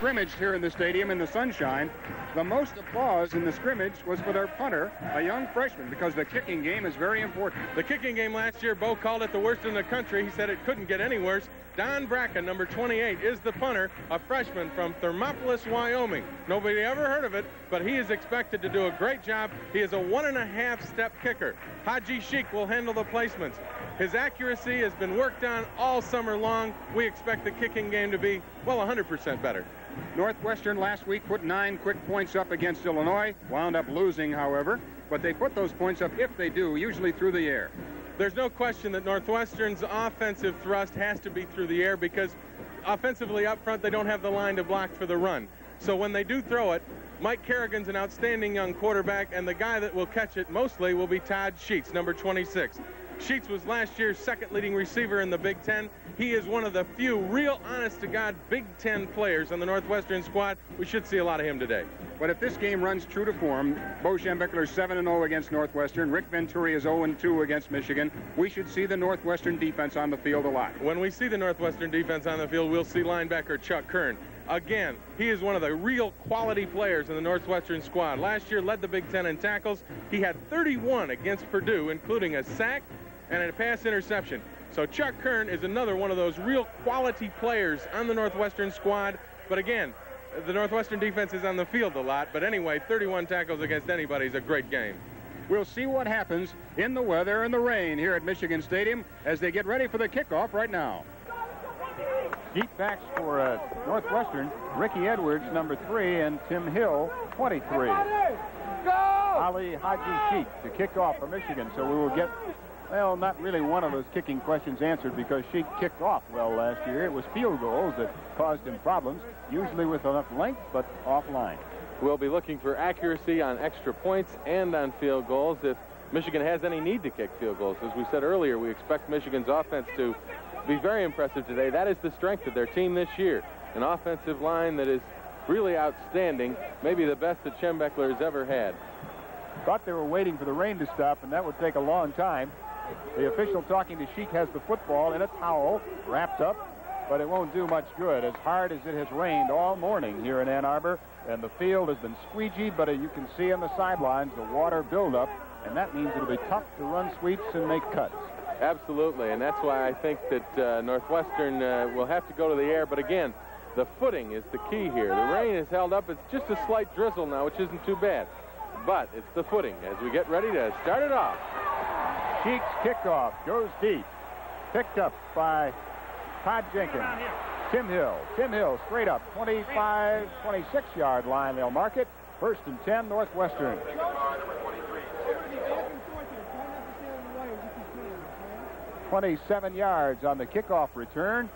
scrimmaged here in the stadium in the sunshine. The most applause in the scrimmage was for their punter, a young freshman, because the kicking game is very important. The kicking game last year, Bo called it the worst in the country. He said it couldn't get any worse. Don Bracken, number 28, is the punter, a freshman from Thermopolis, Wyoming. Nobody ever heard of it, but he is expected to do a great job. He is a 1.5-step kicker. Haji Sheik will handle the placements. His accuracy has been worked on all summer long. We expect the kicking game to be, well, 100% better. Northwestern last week put 9 quick points up against Illinois, wound up losing, however, but they put those points up, if they do, usually through the air. There's no question that Northwestern's offensive thrust has to be through the air because offensively up front they don't have the line to block for the run. So when they do throw it, Mike Kerrigan's an outstanding young quarterback, and the guy that will catch it mostly will be Todd Sheets, number 26. Sheets was last year's second leading receiver in the Big Ten. He is one of the few real honest-to-God Big Ten players on the Northwestern squad. We should see a lot of him today. But if this game runs true to form, Bo Schembechler 7-0 against Northwestern, Rick Venturi is 0-2 against Michigan, we should see the Northwestern defense on the field a lot. When we see the Northwestern defense on the field, we'll see linebacker Chuck Kern. Again, he is one of the real quality players in the Northwestern squad. Last year led the Big Ten in tackles. He had 31 against Purdue, including a sack and a pass interception. So Chuck Kern is another one of those real quality players on the Northwestern squad. But again, the Northwestern defense is on the field a lot. But anyway, 31 tackles against anybody is a great game. We'll see what happens in the weather and the rain here at Michigan Stadium as they get ready for the kickoff right now. Deep backs for Northwestern, Ricky Edwards, number 3, and Tim Hill, 23. Ali Haji Sheik to kick off for Michigan. So we will get, well, not really one of those kicking questions answered because Sheik kicked off well last year. It was field goals that caused him problems, usually with enough length, but offline. We'll be looking for accuracy on extra points and on field goals if Michigan has any need to kick field goals. As we said earlier, we expect Michigan's offense to be very impressive today. That is the strength of their team this year. An offensive line that is really outstanding, maybe the best that Schembechler has ever had. Thought they were waiting for the rain to stop, and that would take a long time. The official talking to Sheik has the football in a towel wrapped up, but it won't do much good. As hard as it has rained all morning here in Ann Arbor, and the field has been squeegeed, but you can see on the sidelines the water buildup, and that means it'll be tough to run sweeps and make cuts. Absolutely, and that's why I think that Northwestern will have to go to the air. But again, the footing is the key here. The rain is held up. It's just a slight drizzle now, which isn't too bad. But it's the footing as we get ready to start it off. Sheik's kickoff goes deep. Picked up by Todd Jenkins. Tim Hill straight up, 25, 26-yard line. They'll mark it. 1st and 10, Northwestern. 27 yards on the kickoff return.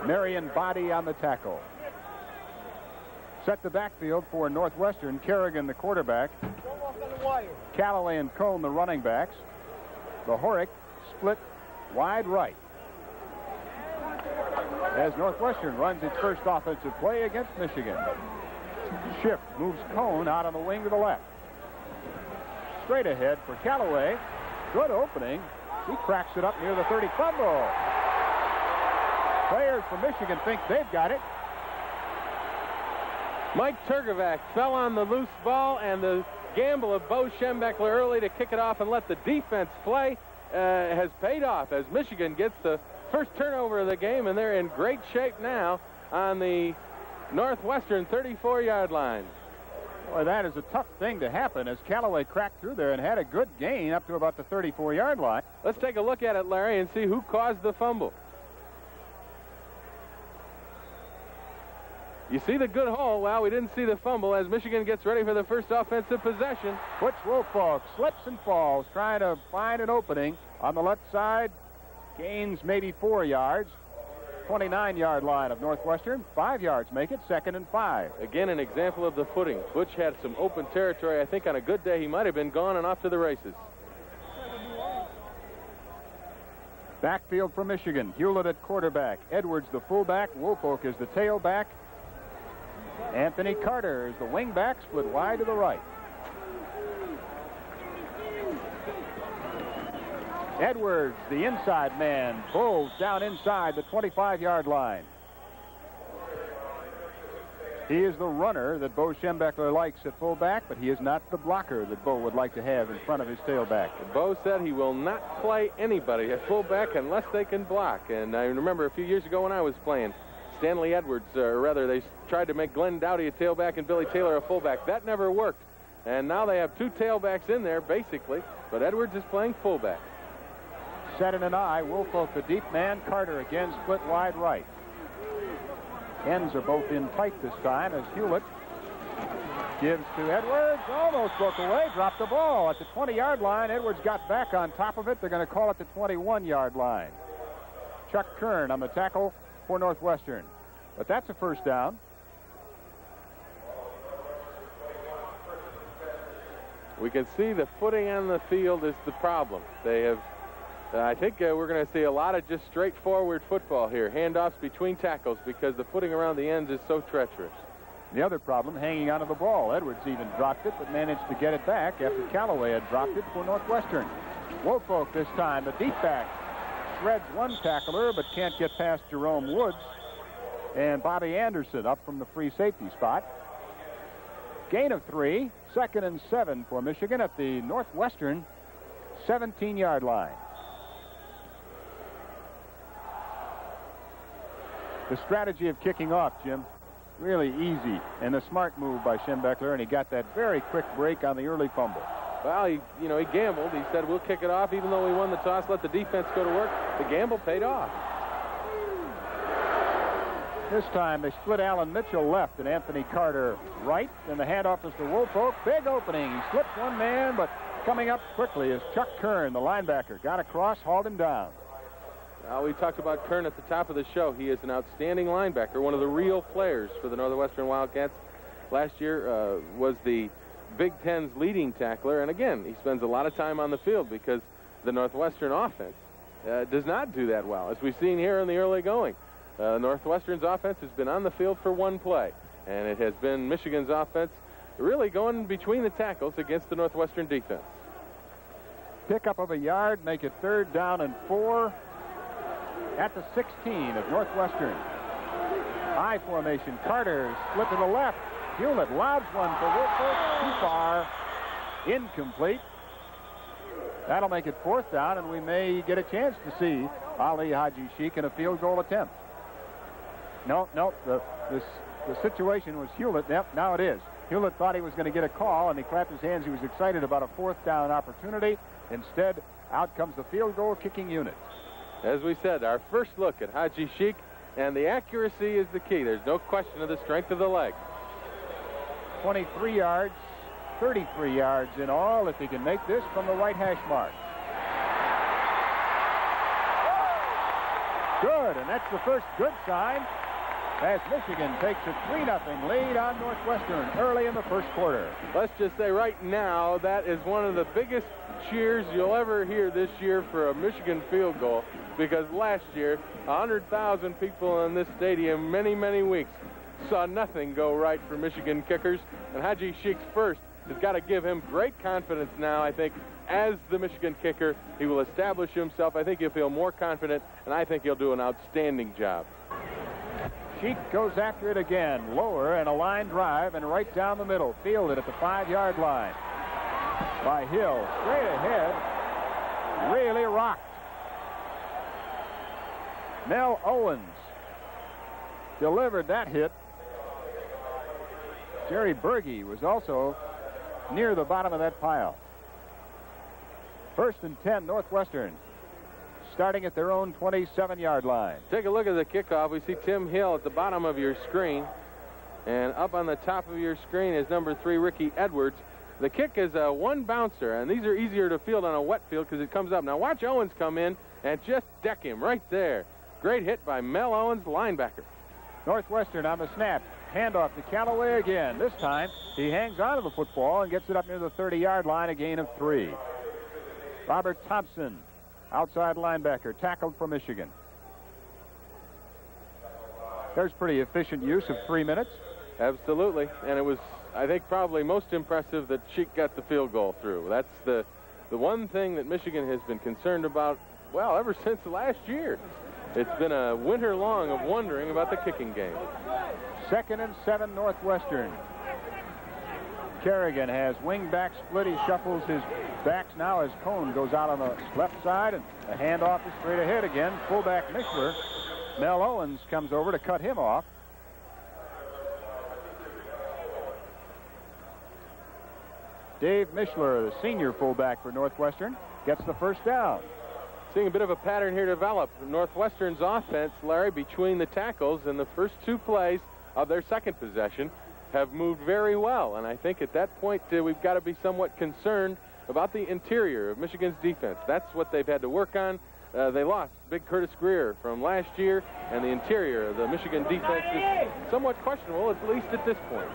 Marion Body on the tackle. Set the backfield for Northwestern. Kerrigan, the quarterback. Callaway and Cone, the running backs. The Horick split wide right. As Northwestern runs its first offensive play against Michigan. Shift moves Cone out on the wing to the left. Straight ahead for Callaway. Good opening. He cracks it up near the 30. Fumble. Players from Michigan think they've got it. Mike Turgovac fell on the loose ball, and the gamble of Bo Schembechler early to kick it off and let the defense play has paid off as Michigan gets the first turnover of the game, and they're in great shape now on the Northwestern 34-yard line. Boy, that is a tough thing to happen as Callaway cracked through there and had a good gain up to about the 34-yard line. Let's take a look at it, Larry, and see who caused the fumble. You see the good hole. Well, we didn't see the fumble as Michigan gets ready for the first offensive possession. Butch Wolfalk slips and falls, trying to find an opening on the left side. Gains maybe 4 yards. 29-yard line of Northwestern. 5 yards make it, 2nd and 5. Again, an example of the footing. Butch had some open territory. I think on a good day he might have been gone and off to the races. Backfield for Michigan. Hewlett at quarterback. Edwards the fullback. Wolfolk is the tailback. Anthony Carter is the wingback, split wide to the right. Edwards, the inside man, bulls down inside the 25-yard line. He is the runner that Bo Schembechler likes at fullback, but he is not the blocker that Bo would like to have in front of his tailback. Bo said he will not play anybody at fullback unless they can block. And I remember a few years ago when I was playing, Stanley Edwards, or rather they tried to make Glenn Dowdy a tailback and Billy Taylor a fullback. That never worked. And now they have 2 tailbacks in there, basically, but Edwards is playing fullback. Set in an eye, Woolfolk the deep man, Carter again split wide right. Ends are both in tight this time as Hewlett gives to Edwards. Almost broke away, dropped the ball at the 20-yard line. Edwards got back on top of it. They're going to call it the 21-yard line. Chuck Kern on the tackle for Northwestern. But that's a first down. We can see the footing on the field is the problem. They have, I think we're going to see a lot of just straightforward football here. Handoffs between tackles because the footing around the ends is so treacherous. The other problem, hanging onto the ball. Edwards even dropped it, but managed to get it back after Callaway had dropped it for Northwestern. Woolfolk this time, the deep back, shreds one tackler, but can't get past Jerome Woods. And Bobby Anderson up from the free safety spot. Gain of 3, 2nd and 7 for Michigan at the Northwestern 17-yard line. The strategy of kicking off, Jim, really easy, and a smart move by Schembechler, and he got that very quick break on the early fumble. Well, he gambled. He said, we'll kick it off even though we won the toss, let the defense go to work. The gamble paid off. This time they split Alan Mitchell left and Anthony Carter right, and the handoff is to Woolfolk. Big opening. He slipped one man, but coming up quickly is Chuck Kern, the linebacker. Got across, hauled him down. Well, we talked about Kern at the top of the show. He is an outstanding linebacker, one of the real players for the Northwestern Wildcats. Last year was the Big Ten's leading tackler, and again, he spends a lot of time on the field because the Northwestern offense does not do that well, as we've seen here in the early going. Northwestern's offense has been on the field for one play, and it has been Michigan's offense really going between the tackles against the Northwestern defense. Pickup of a yard, make it 3rd down and 4 at the 16 of Northwestern. High formation. Carter split to the left. Hewlett lobs one for Woolfolk. Too far. Incomplete. That'll make it 4th down, and we may get a chance to see Ali Haji Sheikh in a field goal attempt. No, the situation was Hewlett. Yep, now it is. Hewlett thought he was going to get a call, and he clapped his hands. He was excited about a 4th down opportunity. Instead, out comes the field goal kicking unit. As we said, our first look at Haji Sheikh, and the accuracy is the key. There's no question of the strength of the leg. 23 yards, 33 yards in all if he can make this from the right hash mark. Good, and that's the first good sign as Michigan takes a 3-0 lead on Northwestern early in the first quarter. Let's just say right now that is one of the biggest cheers you'll ever hear this year for a Michigan field goal, because last year 100,000 people in this stadium many, many weeks saw nothing go right for Michigan kickers, and Haji Sheikh's first has got to give him great confidence now. I think as the Michigan kicker, he will establish himself. I think he'll feel more confident, and I think he'll do an outstanding job. Sheikh goes after it again, lower, and a line drive, and right down the middle, fielded at the 5-yard line by Hill, straight ahead, really rocked. Mel Owens delivered that hit. Jerry Berge was also near the bottom of that pile. 1st and 10, Northwestern, starting at their own 27-yard line. Take a look at the kickoff. We see Tim Hill at the bottom of your screen, and up on the top of your screen is number 3, Ricky Edwards. The kick is a one bouncer, and these are easier to field on a wet field because it comes up. Now watch Owens come in and just deck him right there. Great hit by Mel Owens, linebacker. Northwestern on the snap. Handoff to Callaway again. This time he hangs onto the football and gets it up near the 30-yard line, a gain of 3. Robert Thompson, outside linebacker, tackled for Michigan. There's pretty efficient use of 3 minutes. Absolutely, and it was, I think, probably most impressive that Sheikh got the field goal through. That's the one thing that Michigan has been concerned about, well, ever since last year. It's been a winter long of wondering about the kicking game. 2nd and 7 Northwestern. Kerrigan has wing back split. He shuffles his backs now as Cohn goes out on the left side, and the handoff is straight ahead again. Fullback Mishler. Mel Owens comes over to cut him off. Dave Mishler, the senior fullback for Northwestern, gets the first down. Seeing a bit of a pattern here develop. Northwestern's offense, Larry, between the tackles and the first 2 plays of their second possession have moved very well. And I think at that point we've got to be somewhat concerned about the interior of Michigan's defense. That's what they've had to work on. They lost big Curtis Greer from last year, and the interior of the Michigan defense is somewhat questionable, at least at this point.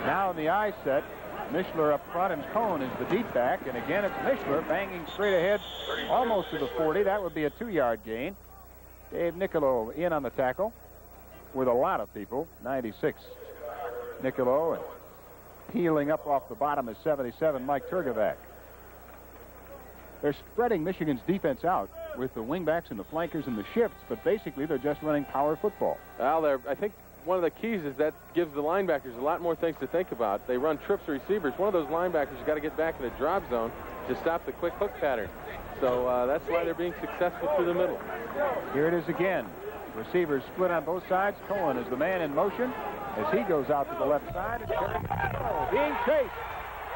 Now in the I set, Mishler up front, and Cohn is the deep back. And again, it's Mishler banging straight ahead almost to the 40. That would be a 2-yard gain. Dave Nicolo in on the tackle with a lot of people. 96 Nicolo, and peeling up off the bottom is 77 Mike Turgevac. They're spreading Michigan's defense out with the wingbacks and the flankers and the shifts, but basically they're just running power football. Well, I think one of the keys is that gives the linebackers a lot more things to think about. They run trips receivers. One of those linebackers has got to get back in the drop zone to stop the quick hook pattern. So that's why they're being successful through the middle. Here it is again. Receivers split on both sides. Cohen is the man in motion as he goes out to the left side. And being chased.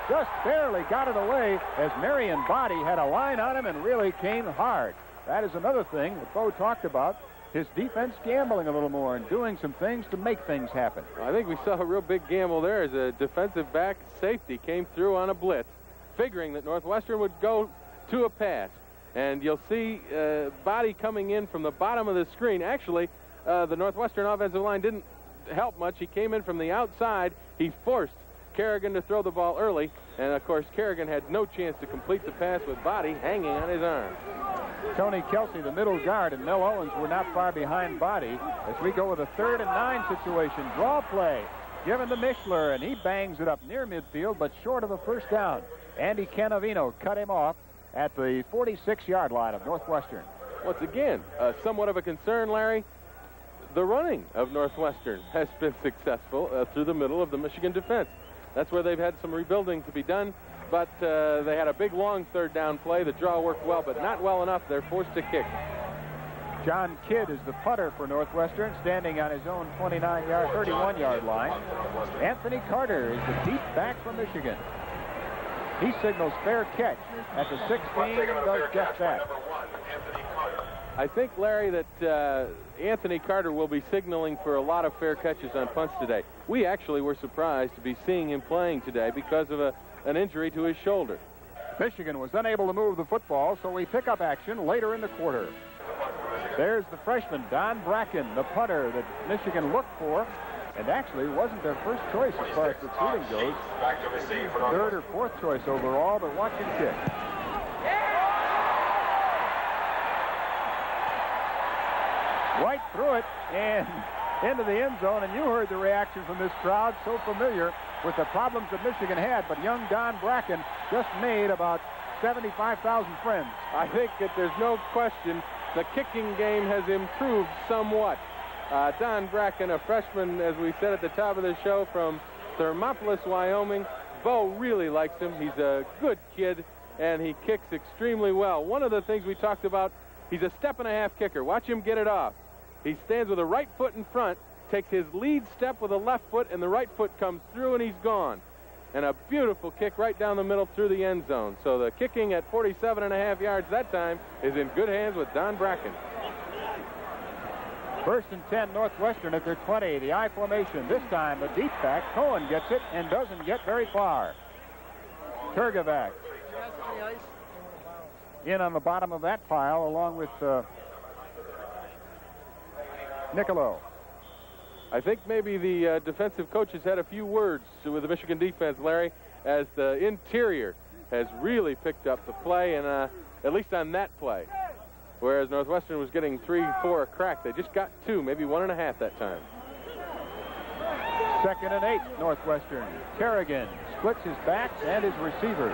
Just barely got it away as Marion Body had a line on him and really came hard. That is another thing that Bo talked about. His defense gambling a little more and doing some things to make things happen. I think we saw a real big gamble there as a defensive back safety came through on a blitz, figuring that Northwestern would go to a pass. And you'll see Body coming in from the bottom of the screen. Actually, the Northwestern offensive line didn't help much. He came in from the outside. He forced Kerrigan to throw the ball early. And, of course, Kerrigan had no chance to complete the pass with Body hanging on his arm. Tony Kelsey, the middle guard, and Mel Owens were not far behind Body as we go with a 3rd and 9 situation. Draw play given to Mishler, and he bangs it up near midfield, but short of a first down. Andy Canavino cut him off at the 46-yard line of Northwestern. Once again, somewhat of a concern, Larry. The running of Northwestern has been successful through the middle of the Michigan defense. That's where they've had some rebuilding to be done, but they had a big, long 3rd down play. The draw worked well, but not well enough. They're forced to kick. John Kidd is the punter for Northwestern, standing on his own 31-yard line. Anthony Carter is the deep back from Michigan. He signals fair catch at the 16 and does just that. I think, Larry, that Anthony Carter will be signaling for a lot of fair catches on punts today. We actually were surprised to be seeing him playing today because of an injury to his shoulder. Michigan was unable to move the football, so we pick up action later in the quarter. There's the freshman, Don Bracken, the punter that Michigan looked for, and actually wasn't their first choice as far as recruiting goes. 3rd or 4th choice overall, but watch him kick. Right through it and into the end zone, and you heard the reaction from this crowd, so familiar with the problems that Michigan had, but young Don Bracken just made about 75,000 friends. I think that there's no question the kicking game has improved somewhat. Don Bracken, a freshman, as we said at the top of the show, from Thermopolis, Wyoming. Bo really likes him. He's a good kid, and he kicks extremely well. One of the things we talked about, he's a 1.5-step kicker. Watch him get it off. He stands with the right foot in front, takes his lead step with the left foot, and the right foot comes through, and he's gone. And a beautiful kick right down the middle through the end zone. So the kicking at 47.5 yards that time is in good hands with Don Bracken. 1st and 10, Northwestern at their 20. The I formation. This time, the deep back, Cohen gets it and doesn't get very far. Turgevac in on the bottom of that pile along with Nicolo. I think maybe the defensive coaches had a few words with the Michigan defense, Larry, as the interior has really picked up the play, and at least on that play. Whereas Northwestern was getting 3, 4 a crack. They just got 2, maybe 1.5 that time. 2nd and 8, Northwestern. Kerrigan splits his backs and his receivers.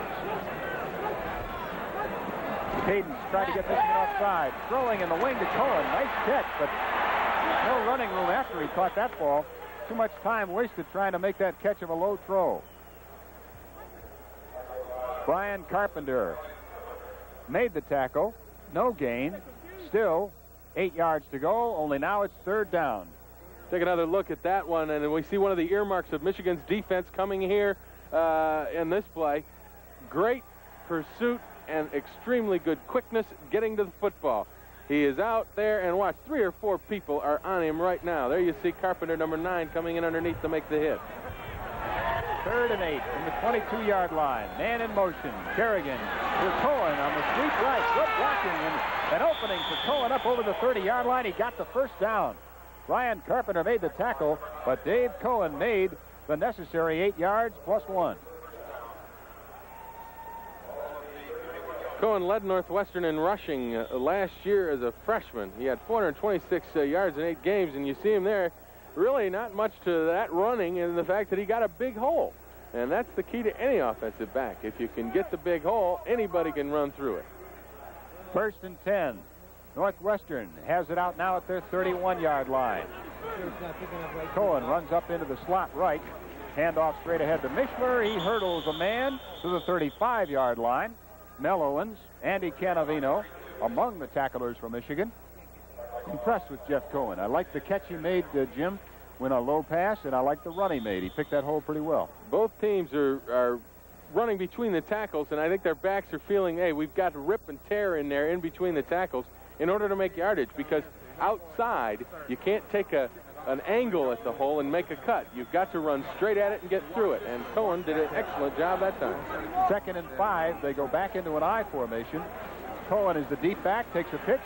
Cadence tried to get Michigan offside. Throwing in the wing to Cohen. Nice catch, but no running room after he caught that ball. too much time wasted trying to make that catch of a low throw. Brian Carpenter made the tackle. No gain. Still 8 yards to go. Only now it's third down. Take another look at that one, and we see one of the earmarks of Michigan's defense coming here in this play. Great pursuit and extremely good quickness getting to the football. He is out there, and watch, 3 or 4 people are on him right now. There you see Carpenter, number 9, coming in underneath to make the hit. 3rd and 8 from the 22-yard line. Man in motion. Kerrigan to Cohen on the sweep right. Good blocking and an opening for Cohen up over the 30-yard line. He got the first down. Brian Carpenter made the tackle, but Dave Cohen made the necessary 8 yards plus 1. Cohen led Northwestern in rushing last year as a freshman. He had 426 yards in 8 games, and you see him there. Really not much to that running, and the fact that he got a big hole. And that's the key to any offensive back. If you can get the big hole, anybody can run through it. 1st and 10. Northwestern has it out now at their 31-yard line. Cohen runs up into the slot right. Handoff straight ahead to Mishler. He hurdles a man to the 35-yard line. Mel Owens, Andy Canavino among the tacklers for Michigan. Impressed with Jeff Cohen. I like the catch he made, Jim, when a low pass, and I like the run he made. He picked that hole pretty well. Both teams are running between the tackles, and I think their backs are feeling, hey, we've got to rip and tear in there in between the tackles in order to make yardage, because outside you can't take an angle at the hole and make a cut. You've got to run straight at it and get through it, and Cohen did an excellent job that time. 2nd and 5. They go back into an I formation. Cohen is the deep back, takes a pitch.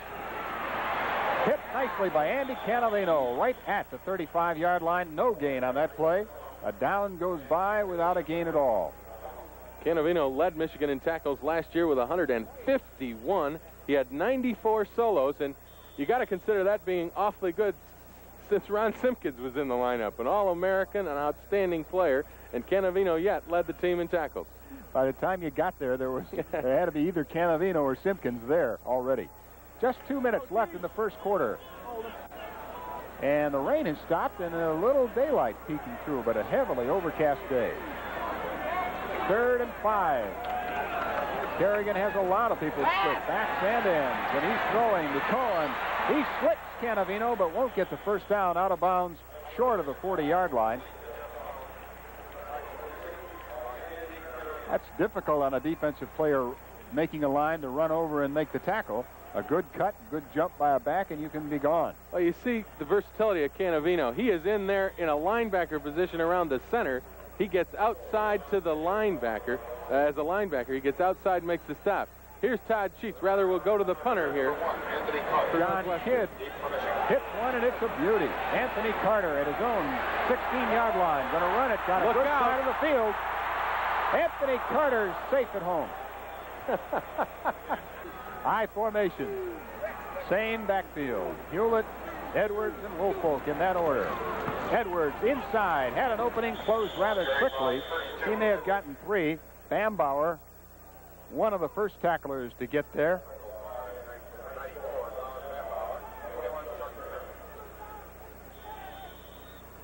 Hit nicely by Andy Canavino right at the 35-yard line. No gain on that play. A down goes by without a gain at all. Canavino led Michigan in tackles last year with 151. He had 94 solos, and you got to consider that being awfully good since Ron Simpkins was in the lineup. An All-American, an outstanding player, and Canavino yet led the team in tackles. By the time you got there, there had to be either Canavino or Simpkins there already. Just 2 minutes left in the first quarter. And the rain has stopped and a little daylight peeking through, but a heavily overcast day. 3rd and 5. Kerrigan has a lot of people split, backs and ends, and he's throwing to Cohen. He splits Canavino, but won't get the first down, out of bounds, short of the 40-yard line. That's difficult on a defensive player making a line to run over and make the tackle. A good cut, good jump by a back, and you can be gone. Well, you see the versatility of Canavino. He is in there in a linebacker position around the center. He gets outside to the linebacker. As a linebacker, he gets outside and makes the stop. Here's Todd Sheets. Rather, we'll go to the punter here. John Kidd hits one, and it's a beauty. Anthony Carter at his own 16-yard line. Going to run it. Got a good side of the field. Anthony Carter's safe at home. I formation. Same backfield. Hewlett, Edwards, and Woolfolk in that order. Edwards inside. Had an opening, closed rather quickly. He may have gotten 3. Bambauer, one of the first tacklers to get there.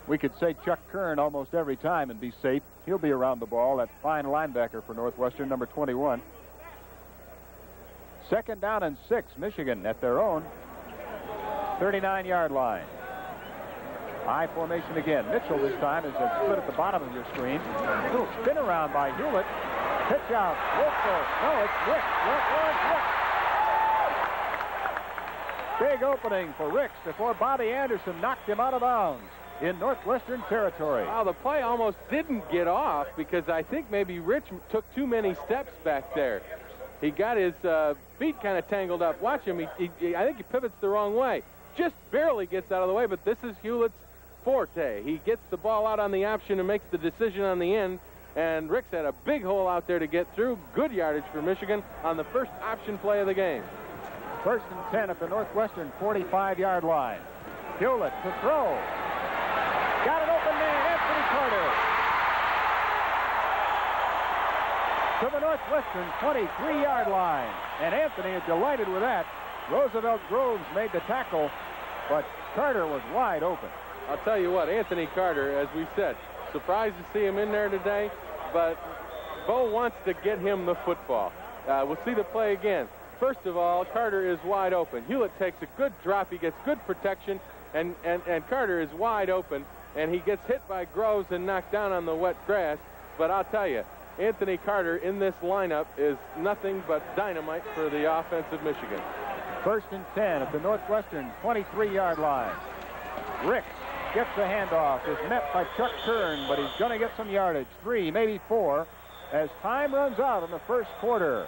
We could say Chuck Kern almost every time and be safe. He'll be around the ball. That fine linebacker for Northwestern, number 21. 2nd down and 6. Michigan at their own 39-yard line. I formation again. Mitchell this time is split at the bottom of your screen. A little spin around by Hewlett. Pitch out. Wolfo. No, it's Ricks. Big opening for Ricks before Bobby Anderson knocked him out of bounds in Northwestern territory. Wow, the play almost didn't get off because I think maybe Rich took too many steps back there. He got his feet kind of tangled up. Watch him. I think he pivots the wrong way. Just barely gets out of the way, but this is Hewlett's forte. He gets the ball out on the option and makes the decision on the end, and Ricks had a big hole out there to get through. Good yardage for Michigan on the first option play of the game. 1st and 10 at the Northwestern 45-yard line. Hewlett to throw. Got an open man, Anthony Carter. To the Northwestern 23-yard line. And Anthony is delighted with that. Roosevelt Groves made the tackle, but Carter was wide open. I'll tell you what, Anthony Carter, as we said, surprised to see him in there today, but Bo wants to get him the football. We'll see the play again. First of all, Carter is wide open. Hewlett takes a good drop. He gets good protection, and Carter is wide open, and he gets hit by Groves and knocked down on the wet grass. But I'll tell you, Anthony Carter in this lineup is nothing but dynamite for the offense of Michigan. 1st and 10 at the Northwestern 23-yard line. Ricks gets the handoff, is met by Chuck Kern, but he's going to get some yardage. 3, maybe 4, as time runs out in the first quarter.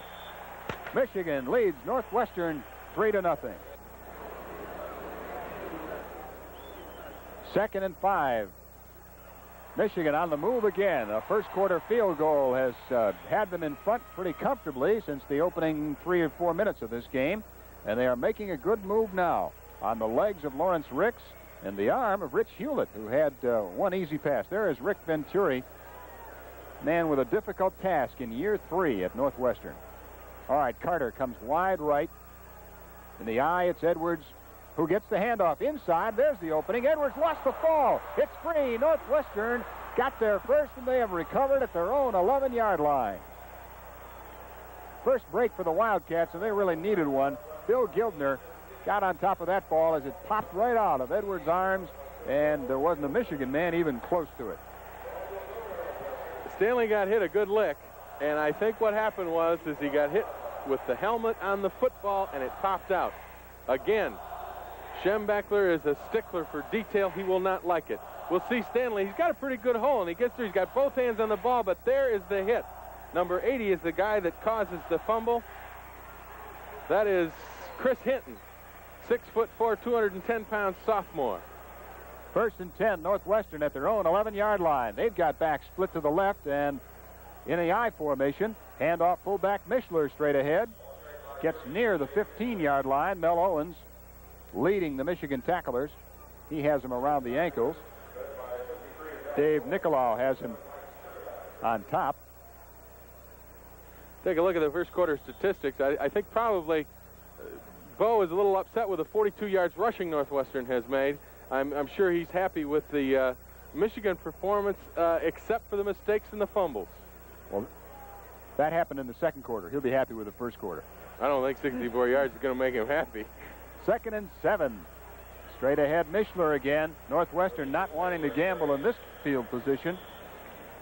Michigan leads Northwestern 3-0. 2nd and 5. Michigan on the move again. A first quarter field goal has had them in front pretty comfortably since the opening 3 or 4 minutes of this game. And they are making a good move now on the legs of Lawrence Ricks and the arm of Rich Hewlett, who had one easy pass. There is Rick Venturi, man with a difficult task in year 3 at Northwestern. All right, Carter comes wide right. In the eye, it's Edwards who gets the handoff inside. There's the opening. Edwards lost the fall. It's free. Northwestern got there first, and they have recovered at their own 11-yard line. First break for the Wildcats, and they really needed one. Bill Gildner got on top of that ball as it popped right out of Edwards' arms, and there wasn't a Michigan man even close to it. Stanley got hit a good lick, and I think what happened was he got hit with the helmet on the football, and it popped out. Again, Schembechler is a stickler for detail. He will not like it. We'll see Stanley. He's got a pretty good hole, and he gets there. He's got both hands on the ball, but there is the hit. Number 80 is the guy that causes the fumble. That is Chris Hinton, 6'4", 210-pound sophomore. 1st and 10, Northwestern at their own 11-yard line. They've got back split to the left, and in a I formation, handoff fullback Mishler straight ahead. Gets near the 15-yard line. Mel Owens leading the Michigan tacklers. He has him around the ankles. Dave Nicolau has him on top. Take a look at the first quarter statistics. I think probably Bo is a little upset with the 42 yards rushing Northwestern has made. I'm sure he's happy with the Michigan performance, except for the mistakes and the fumbles. Well, that happened in the second quarter. He'll be happy with the first quarter. I don't think 64 yards is going to make him happy. 2nd and 7. Straight ahead, Mishler again. Northwestern not wanting to gamble in this field position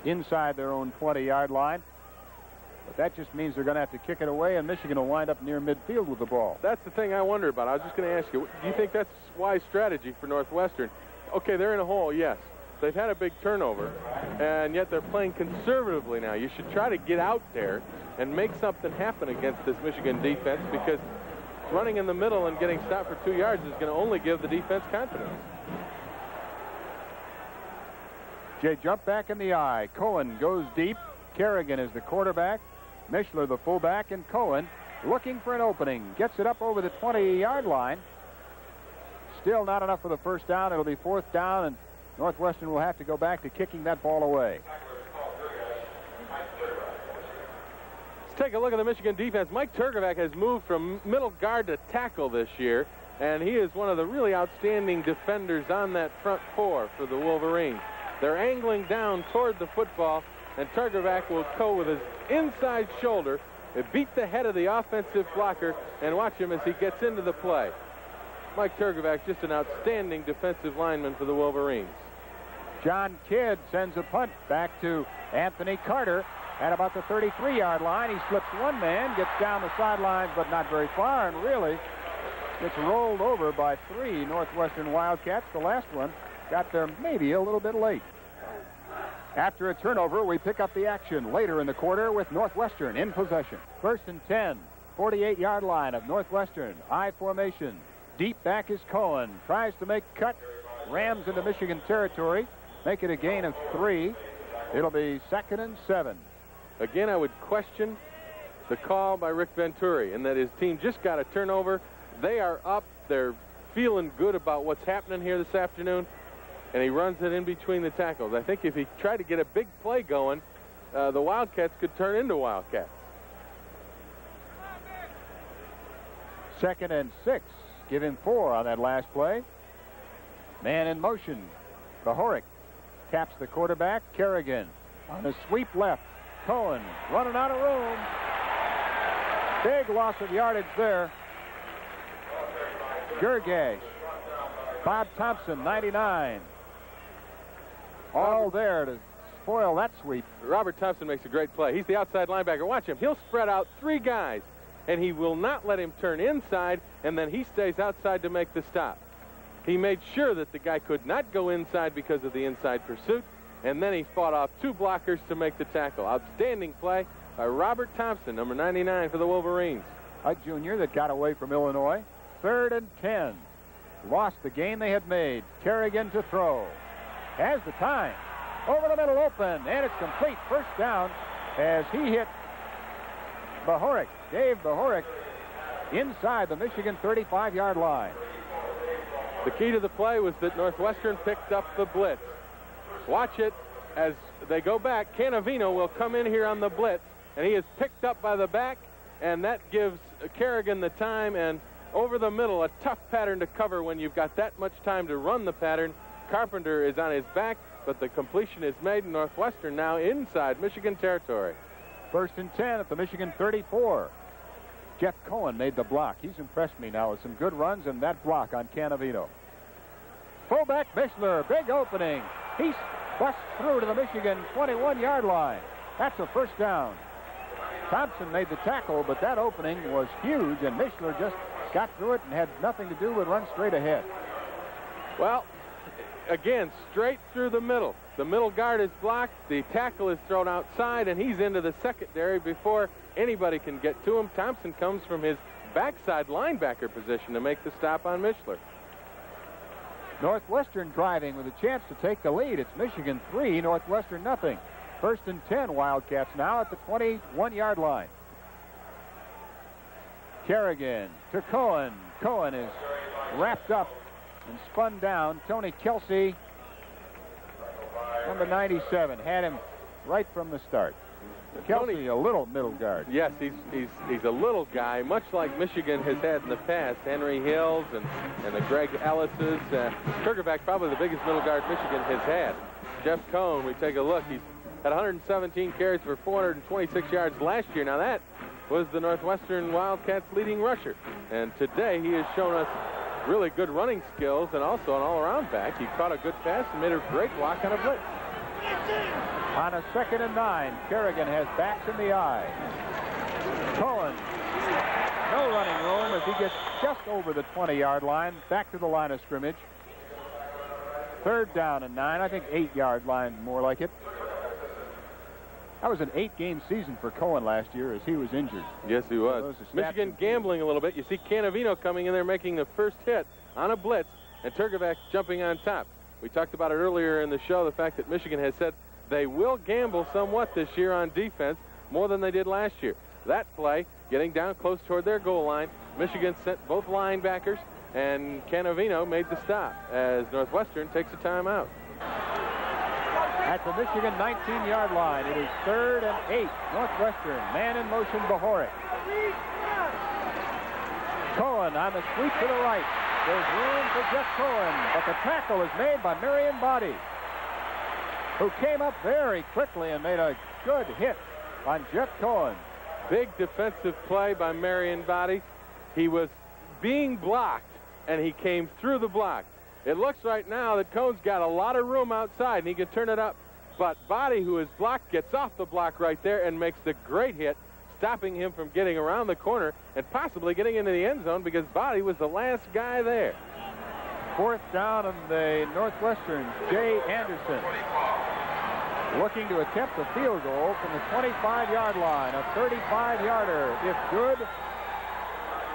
inside their own 20-yard line. But that just means they're going to have to kick it away, and Michigan will wind up near midfield with the ball. That's the thing I wonder about. I was just going to ask you, do you think that's wise strategy for Northwestern? Okay, they're in a hole, yes. They've had a big turnover, and yet they're playing conservatively now. You should try to get out there and make something happen against this Michigan defense, because running in the middle and getting stopped for 2 yards is going to only give the defense confidence. Jay, jump back in the eye. Cohen goes deep. Kerrigan is the quarterback. Mishler the fullback, and Cohen looking for an opening. Gets it up over the 20-yard line. Still not enough for the first down. It'll be 4th down, and Northwestern will have to go back to kicking that ball away. Let's take a look at the Michigan defense. Mike Turkovac has moved from middle guard to tackle this year, and he is one of the really outstanding defenders on that front four for the Wolverines. They're angling down toward the football, and Turkovac will go with his inside shoulder and beat the head of the offensive blocker, and watch him as he gets into the play. Mike Turkovac, just an outstanding defensive lineman for the Wolverines. John Kidd sends a punt back to Anthony Carter at about the 33-yard line. He slips one man, gets down the sidelines, but not very far, and really gets rolled over by 3 Northwestern Wildcats. The last one got there maybe a little bit late. After a turnover, we pick up the action later in the quarter with Northwestern in possession. 1st and 10, 48-yard line of Northwestern. I formation. Deep back is Cohen. Tries to make cut. Rams into Michigan territory. Make it a gain of 3. It'll be 2nd and 7. Again, I would question the call by Rick Venturi, in that his team just got a turnover. They are up. They're feeling good about what's happening here this afternoon, and he runs it in between the tackles. I think if he tried to get a big play going, the Wildcats could turn into Wildcats. 2nd and 6. Give him 4 on that last play. Man in motion. Bohoric taps the quarterback. Kerrigan on a sweep left. Cohen running out of room. Big loss of yardage there. Gergash. Bob Thompson, 99. All there to spoil that sweep. Robert Thompson makes a great play. He's the outside linebacker. Watch him. He'll spread out 3 guys, and he will not let him turn inside, and then he stays outside to make the stop. He made sure that the guy could not go inside because of the inside pursuit, and then he fought off 2 blockers to make the tackle. Outstanding play by Robert Thompson, number 99 for the Wolverines. A junior that got away from Illinois. 3rd and 10. Lost the gain they had made. Kerrigan to throw. Has the time. Over the middle open, and it's complete. First down as he hit Bohoric. Dave Bohoric inside the Michigan 35-yard line. The key to the play was that Northwestern picked up the blitz. Watch it as they go back. Canavino will come in here on the blitz, and he is picked up by the back, and that gives Kerrigan the time, and over the middle, a tough pattern to cover when you've got that much time to run the pattern. Carpenter is on his back, but the completion is made. Northwestern now inside Michigan territory. 1st and 10 at the Michigan 34. Jeff Cohen made the block. He's impressed me now with some good runs and that block on Canavino. Fullback Mishler, big opening. He busts through to the Michigan 21-yard line. That's a first down. Thompson made the tackle, but that opening was huge, and Mishler just got through it and had nothing to do with run straight ahead. Well, again, straight through the middle. The middle guard is blocked. The tackle is thrown outside, and he's into the secondary before anybody can get to him. Thompson comes from his backside linebacker position to make the stop on Mishler. Northwestern driving with a chance to take the lead. It's Michigan 3, Northwestern nothing. 1st and 10, Wildcats now at the 21-yard line. Kerrigan to Cohen. Cohen is wrapped up and spun down. Tony Kelsey, number 97, had him right from the start. Kelsey, a little middle guard. Yes, he's a little guy, much like Michigan has had in the past. Henry Hills and the Greg Ellis's. Turgerback, probably the biggest middle guard Michigan has had. Jeff Cohen, we take a look. He's had 117 carries for 426 yards last year. Now that was the Northwestern Wildcats' leading rusher. And today he has shown us really good running skills and also an all-around back. He caught a good pass and made a great block on a blitz. On a 2nd and 9, Kerrigan has backs in the eye. Cohen, no running room as he gets just over the 20-yard line, back to the line of scrimmage. 3rd down and 9, I think 8-yard line more like it. That was an 8-game season for Cohen last year as he was injured. Yes, he was. Michigan gambling a little bit. You see Canavino coming in there making the first hit on a blitz, and Turgevac jumping on top. We talked about it earlier in the show, the fact that Michigan has said they will gamble somewhat this year on defense, more than they did last year. That play, getting down close toward their goal line, Michigan sent both linebackers, and Canavino made the stop as Northwestern takes a timeout. At the Michigan 19-yard line, it is 3rd and 8. Northwestern, man in motion, Bohoric. Cohen on the sweep to the right. There's room for Jeff Cohen, but the tackle is made by Marion Body, who came up very quickly and made a good hit on Jeff Cohen. Big defensive play by Marion Body. He was being blocked, and he came through the block. It looks right now that Cohen's got a lot of room outside, and he can turn it up. But Body, who is blocked, gets off the block right there and makes the great hit, stopping him from getting around the corner and possibly getting into the end zone because Body was the last guy there. 4th down on the Northwestern. Jay Anderson looking to attempt a field goal from the 25-yard line. A 35-yarder, if good,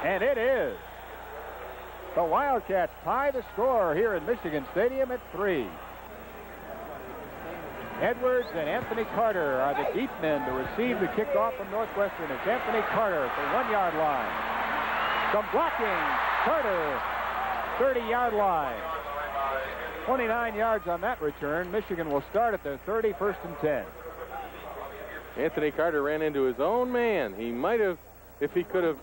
and it is. The Wildcats tie the score here in Michigan Stadium at 3. Edwards and Anthony Carter are the deep men to receive the kickoff from Northwestern. It's Anthony Carter at the 1-yard line. Some blocking. Carter, 30-yard line. 29 yards on that return. Michigan will start at their 31st and 10. Anthony Carter ran into his own man. He might have, if he could have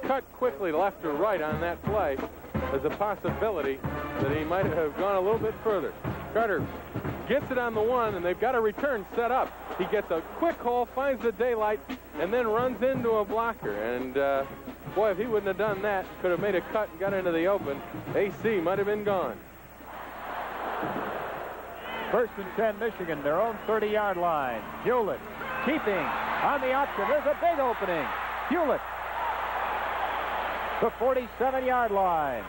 cut quickly left or right on that play, there's a possibility that he might have gone a little bit further. Carter gets it on the one, and they've got a return set up. He gets a quick hole, finds the daylight, and then runs into a blocker. And, boy, if he wouldn't have done that, could have made a cut and got into the open, AC might have been gone. First and 10, Michigan, their own 30-yard line. Hewlett keeping on the option. There's a big opening. Hewlett, the 47-yard line.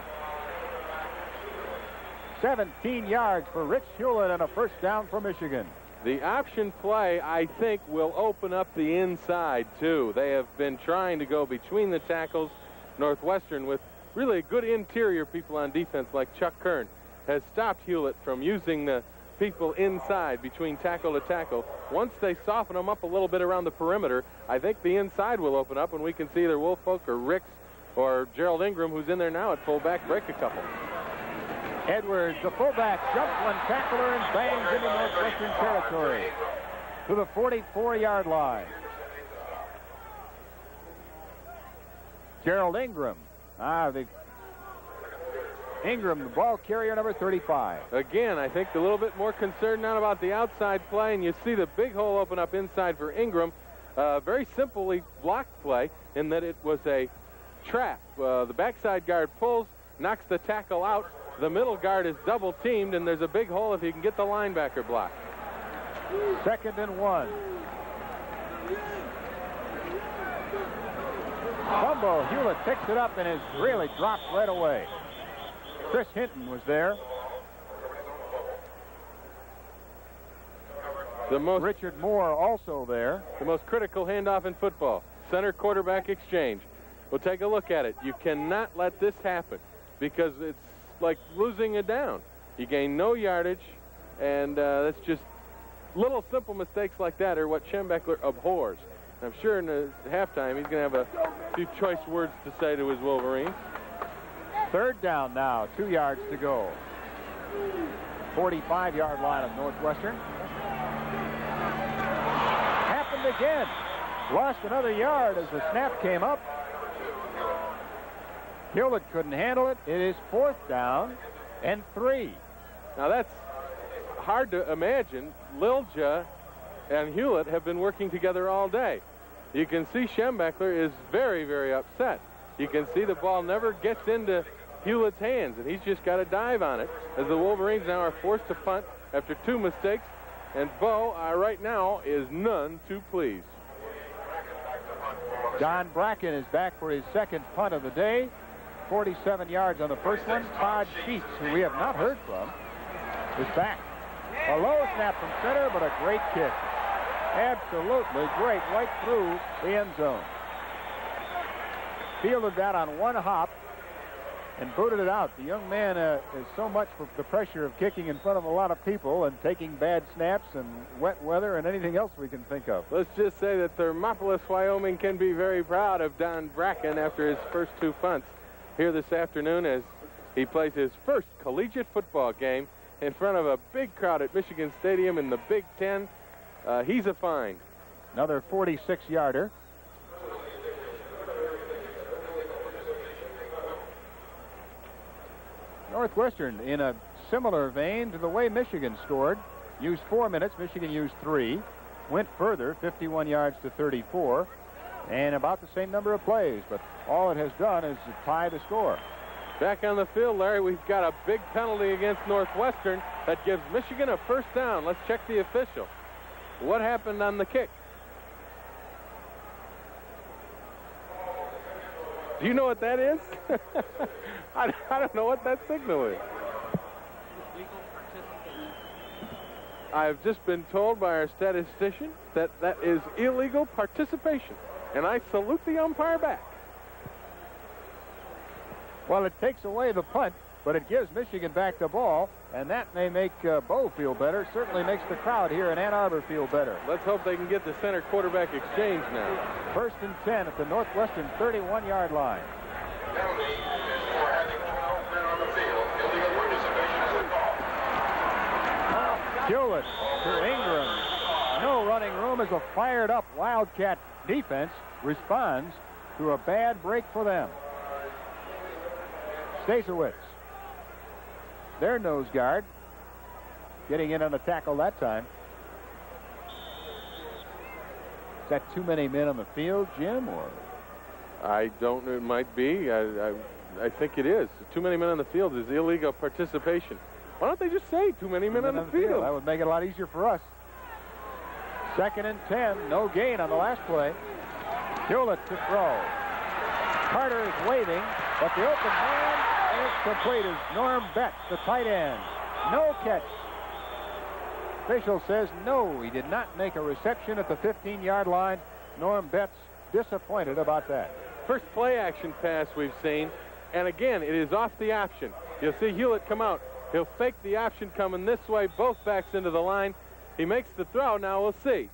17 yards for Rich Hewlett and a first down for Michigan. The option play, I think, will open up the inside, too. They have been trying to go between the tackles. Northwestern, with really good interior people on defense like Chuck Kern, has stopped Hewlett from using the people inside between tackle to tackle. Once they soften them up a little bit around the perimeter, I think the inside will open up, and we can see either Woolfolk or Ricks or Gerald Ingram, who's in there now at fullback, break a couple. Edwards, the fullback, jumps one tackler and bangs into Northwestern territory to the 44-yard line. Gerald Ingram. Ingram, the ball carrier, number 35. Again, I think a little bit more concerned now about the outside play, and you see the big hole open up inside for Ingram. Very simply blocked play in that it was a trap. The backside guard pulls, knocks the tackle out. The middle guard is double teamed, and there's a big hole if he can get the linebacker blocked. 2nd and 1. Fumble. Hewlett picks it up and is really dropped right away. Chris Hinton was there. Richard Moore also there. The most critical handoff in football. Center quarterback exchange. We'll take a look at it. You cannot let this happen because it's like losing a down. You gain no yardage, and that's just little simple mistakes like that are what Schembechler abhors. I'm sure in the halftime he's going to have a few choice words to say to his Wolverines. 3rd down now, 2 yards to go. 45-yard line of Northwestern. Happened again. Lost another yard as the snap came up. Hewlett couldn't handle it. It is 4th down and 3. Now that's hard to imagine. Lilja and Hewlett have been working together all day. You can see Schembechler is very, very upset. You can see the ball never gets into Hewlett's hands, and he's just got to dive on it as the Wolverines now are forced to punt after 2 mistakes, and Bo right now is none too pleased. Don Bracken is back for his 2nd punt of the day. 47 yards on the first one. Todd Sheets, who we have not heard from, is back. A low snap from center, but a great kick. Absolutely great, right through the end zone. Fielded that on one hop and booted it out. The young man is so much for the pressure of kicking in front of a lot of people and taking bad snaps and wet weather and anything else we can think of. Let's just say that Thermopolis, Wyoming can be very proud of Don Bracken after his first 2 punts here this afternoon as he plays his first collegiate football game in front of a big crowd at Michigan Stadium in the Big Ten. He's a find. Another 46-yarder. Northwestern, in a similar vein to the way Michigan scored, used 4 minutes. Michigan used 3. Went further, 51 yards to 34, and about the same number of plays. But all it has done is to tie the score. Back on the field, Larry, we've got a big penalty against Northwestern that gives Michigan a first down. Let's check the official. What happened on the kick? Do you know what that is? I don't know what that signal is. I've just been told by our statistician that that is illegal participation, and I salute the umpire back. Well, it takes away the punt, but it gives Michigan back the ball, and that may make Bo feel better. Certainly makes the crowd here in Ann Arbor feel better. Let's hope they can get the center quarterback exchange now. 1st and 10 at the Northwestern 31-yard line. Hewlett to Ingram. No running room as a fired-up Wildcat defense responds to a bad break for them. Stasowitz their nose guard, getting in on the tackle that time. Is that too many men on the field, Jim, or? I don't know. It might be. I think it is. Too many men on the field is illegal participation. Why don't they just say too many men on the field? That would make it a lot easier for us. 2nd and 10. No gain on the last play. Hewlett to throw. Carter is waving, but the open man is complete as Norm Betts, the tight end. No catch. Official says no, he did not make a reception at the 15-yard line. Norm Betts disappointed about that. First play action pass we've seen, and again, it is off the option. You'll see Hewlett come out. He'll fake the option coming this way, both backs into the line. He makes the throw. Now we'll see.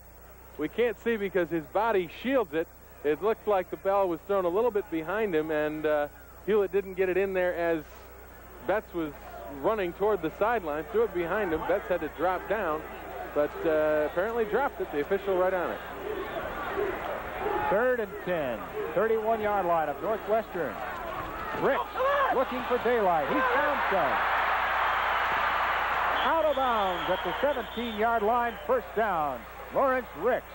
We can't see because his body shields it. It looked like the ball was thrown a little bit behind him, and Hewlett didn't get it in there as Betts was running toward the sideline, threw it behind him. Betts had to drop down, but apparently dropped it. The official right on it. 3rd and 10. 31-yard line of Northwestern. Ricks looking for daylight. He's found some. Out of bounds at the 17-yard line. First down. Lawrence Ricks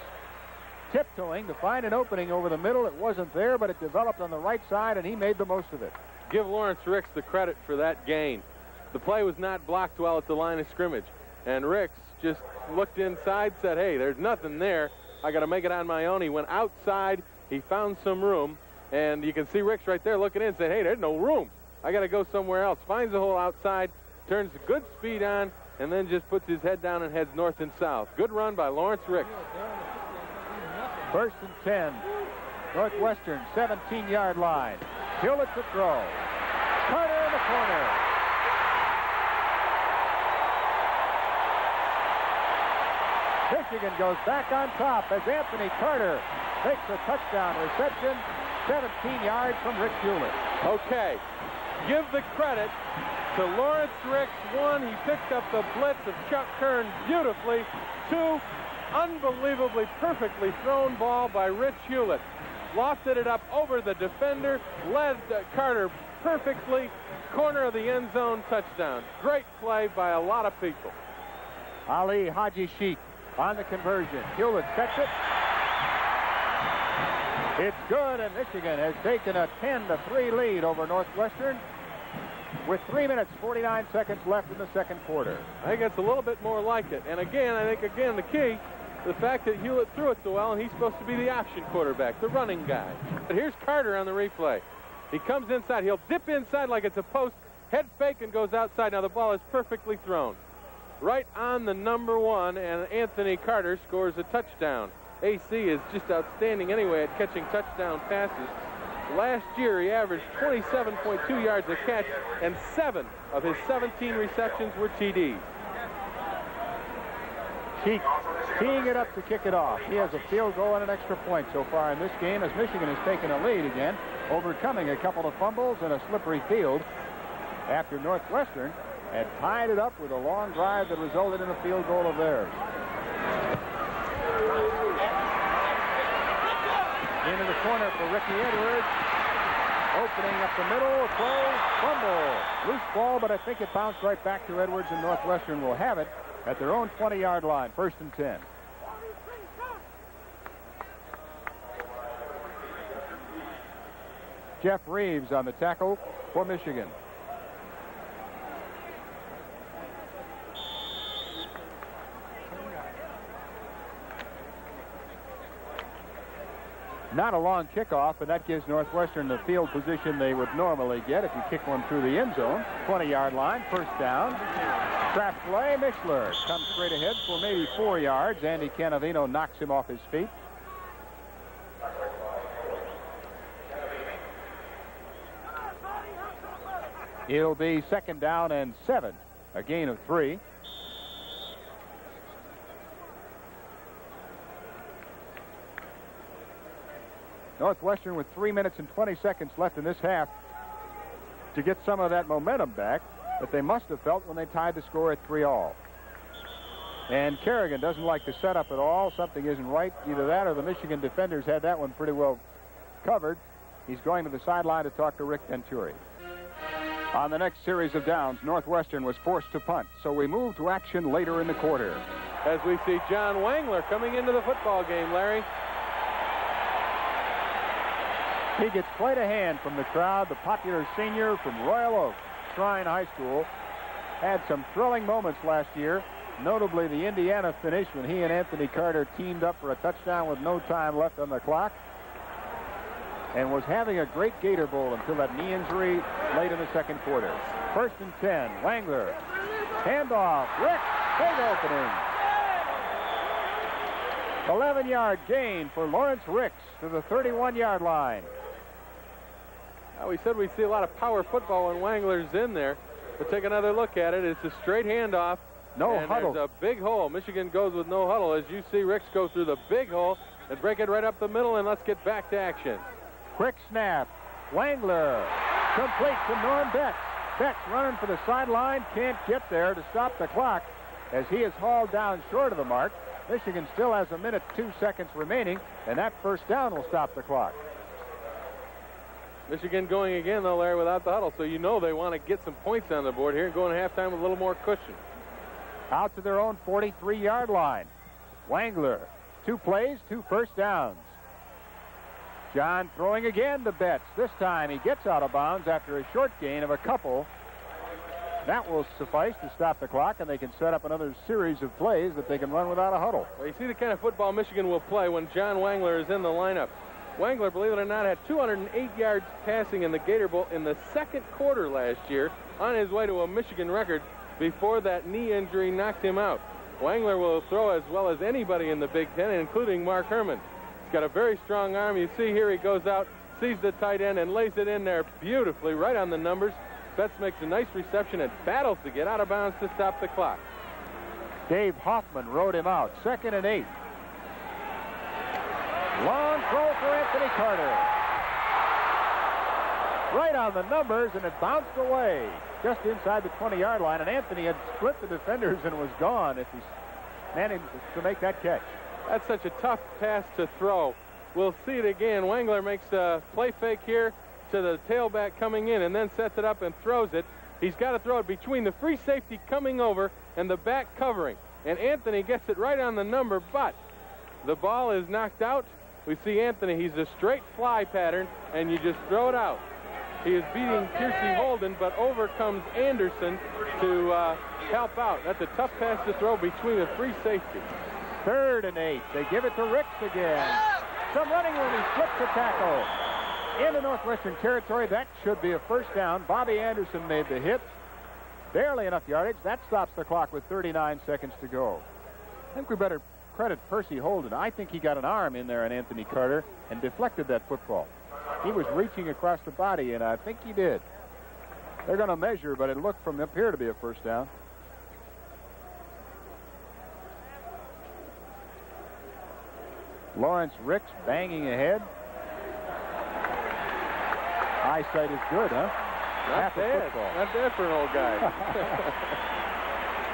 tiptoeing to find an opening over the middle. It wasn't there, but it developed on the right side, and he made the most of it. Give Lawrence Ricks the credit for that gain. The play was not blocked well at the line of scrimmage, and Ricks just looked inside, said, hey, there's nothing there. I got to make it on my own. He went outside. He found some room, and you can see Ricks right there looking in, said, hey, there's no room. I got to go somewhere else. Finds the hole outside, turns good speed on, and then just puts his head down and heads north and south. Good run by Lawrence Ricks. 1st and 10. Northwestern, 17-yard line. Hewlett to throw. Carter in the corner. Michigan goes back on top as Anthony Carter makes a touchdown reception, 17 yards from Rick Hewlett. Okay, give the credit to Lawrence Ricks. 1, he picked up the blitz of Chuck Kern beautifully. 2, unbelievably perfectly thrown ball by Rich Hewlett. Lofted it up over the defender, led Carter perfectly, corner of the end zone, touchdown. Great play by a lot of people. Ali Haji Sheikh on the conversion. Hewlett sets it. It's good, and Michigan has taken a 10-3 lead over Northwestern with 3 minutes, 49 seconds left in the second quarter. I think it's a little bit more like it. And again, I think, the key, the fact that Hewlett threw it so well, and he's supposed to be the option quarterback, the running guy. But here's Carter on the replay. He comes inside. He'll dip inside like it's a post, head fake, and goes outside. Now the ball is perfectly thrown. Right on the number 1, and Anthony Carter scores a touchdown. AC is just outstanding anyway at catching touchdown passes. Last year, he averaged 27.2 yards a catch, and 7 of his 17 receptions were TDs. Keek teeing it up to kick it off. He has a field goal and an extra point so far in this game as Michigan has taken a lead again, overcoming a couple of fumbles and a slippery field after Northwestern had tied it up with a long drive that resulted in a field goal of theirs. Into the corner for Ricky Edwards. Opening up the middle, throw, fumble. Loose ball, but I think it bounced right back to Edwards, and Northwestern will have it at their own 20-yard line, 1st and 10. Jeff Reeves on the tackle for Michigan. Not a long kickoff, and that gives Northwestern the field position they would normally get if you kick one through the end zone. 20-yard line, first down. Trap play, Mixler comes straight ahead for maybe 4 yards. Andy Canavino knocks him off his feet. It'll be 2nd down and 7, a gain of 3. Northwestern with 3 minutes and 20 seconds left in this half to get some of that momentum back that they must have felt when they tied the score at 3-all. And Kerrigan doesn't like the setup at all. Something isn't right. Either that or the Michigan defenders had that one pretty well covered. He's going to the sideline to talk to Rick Venturi. On the next series of downs, Northwestern was forced to punt, so we moved to action later in the quarter. As we see John Wangler coming into the football game, Larry. He gets quite a hand from the crowd. The popular senior from Royal Oak Shrine High School had some thrilling moments last year, notably the Indiana finish when he and Anthony Carter teamed up for a touchdown with no time left on the clock, and was having a great Gator Bowl until that knee injury late in the second quarter. 1st and 10, Wangler. Handoff, Rick, big opening. 11-yard gain for Lawrence Ricks to the 31-yard line. Now, we said we'd see a lot of power football when Wangler's in there, but take another look at it. It's a straight handoff. No huddle. There's a big hole. Michigan goes with no huddle as you see Ricks go through the big hole and break it right up the middle, and let's get back to action. Quick snap. Wangler complete to Norm Betts. Betts running for the sideline, can't get there to stop the clock as he is hauled down short of the mark. Michigan still has 1 minute 2 seconds remaining, and that first down will stop the clock. Michigan going again, though, Larry, without the huddle, so you know they want to get some points on the board here and go in halftime with a little more cushion. Out to their own 43-yard line. Wangler, 2 plays, 2 first downs. John throwing again to Betts. This time he gets out of bounds after a short gain of a couple. That will suffice to stop the clock, and they can set up another series of plays that they can run without a huddle. Well, you see the kind of football Michigan will play when John Wangler is in the lineup. Wangler, believe it or not, had 208 yards passing in the Gator Bowl in the second quarter last year, on his way to a Michigan record before that knee injury knocked him out. Wangler will throw as well as anybody in the Big Ten, including Mark Herman. He's got a very strong arm. You see here he goes out, sees the tight end, and lays it in there beautifully right on the numbers. Betts makes a nice reception and battles to get out of bounds to stop the clock. Dave Hoffman rode him out. 2nd and 8. Long throw for Anthony Carter. Right on the numbers, and it bounced away just inside the 20-yard line, and Anthony had split the defenders and was gone if he managed to make that catch. That's such a tough pass to throw. We'll see it again. Wangler makes a play fake here to the tailback coming in and then sets it up and throws it. He's got to throw it between the free safety coming over and the back covering. And Anthony gets it right on the number, but the ball is knocked out. We see Anthony. He's a straight fly pattern, and you just throw it out. He is beating Piercy Holden, but over comes Anderson to help out. That's a tough pass to throw between the free safety. 3rd and 8. They give it to Ricks again. Some running room. He flips the tackle. Into Northwestern territory. That should be a first down. Bobby Anderson made the hit. Barely enough yardage. That stops the clock with 39 seconds to go. I think we better credit Percy Holden. I think he got an arm in there on Anthony Carter and deflected that football. He was reaching across the body, and I think he did. They're going to measure, but it looked from up here to be a first down. Lawrence Ricks banging ahead. Eyesight is good, huh? Not bad. Not bad for an old guy.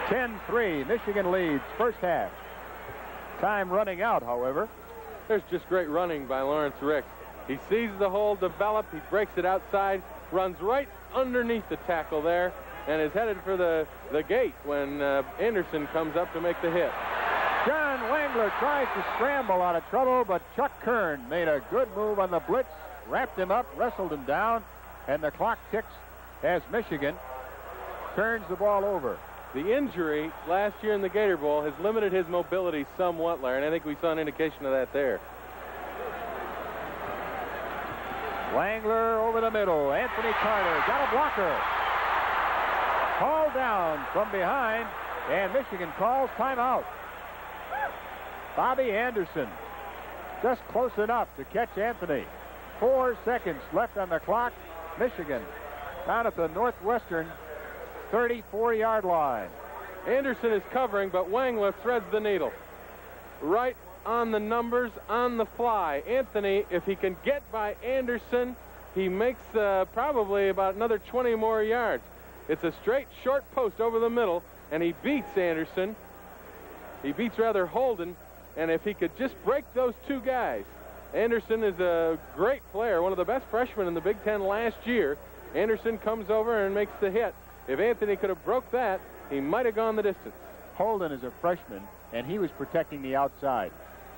10-3. Michigan leads first half. Time running out, however. There's just great running by Lawrence Ricks. He sees the hole develop. He breaks it outside, runs right underneath the tackle there, and is headed for the gate when Anderson comes up to make the hit. John Wangler tries to scramble out of trouble, but Chuck Kern made a good move on the blitz, wrapped him up, wrestled him down, and the clock ticks as Michigan turns the ball over. The injury last year in the Gator Bowl has limited his mobility somewhat, Larry, and I think we saw an indication of that there. Wangler over the middle. Anthony Carter got a blocker. Called down from behind, and Michigan calls timeout. Bobby Anderson just close enough to catch Anthony. 4 seconds left on the clock. Michigan down at the Northwestern 34-yard line. Anderson is covering, but Wangler threads the needle. Right on the numbers, on the fly. Anthony, if he can get by Anderson, he makes probably about another 20 more yards. It's a straight short post over the middle, and he beats Anderson. He beats rather Holden, and if he could just break those two guys. Anderson is a great player, one of the best freshmen in the Big Ten last year. Anderson comes over and makes the hit. If Anthony could have broke that, he might have gone the distance. Holden is a freshman, and he was protecting the outside.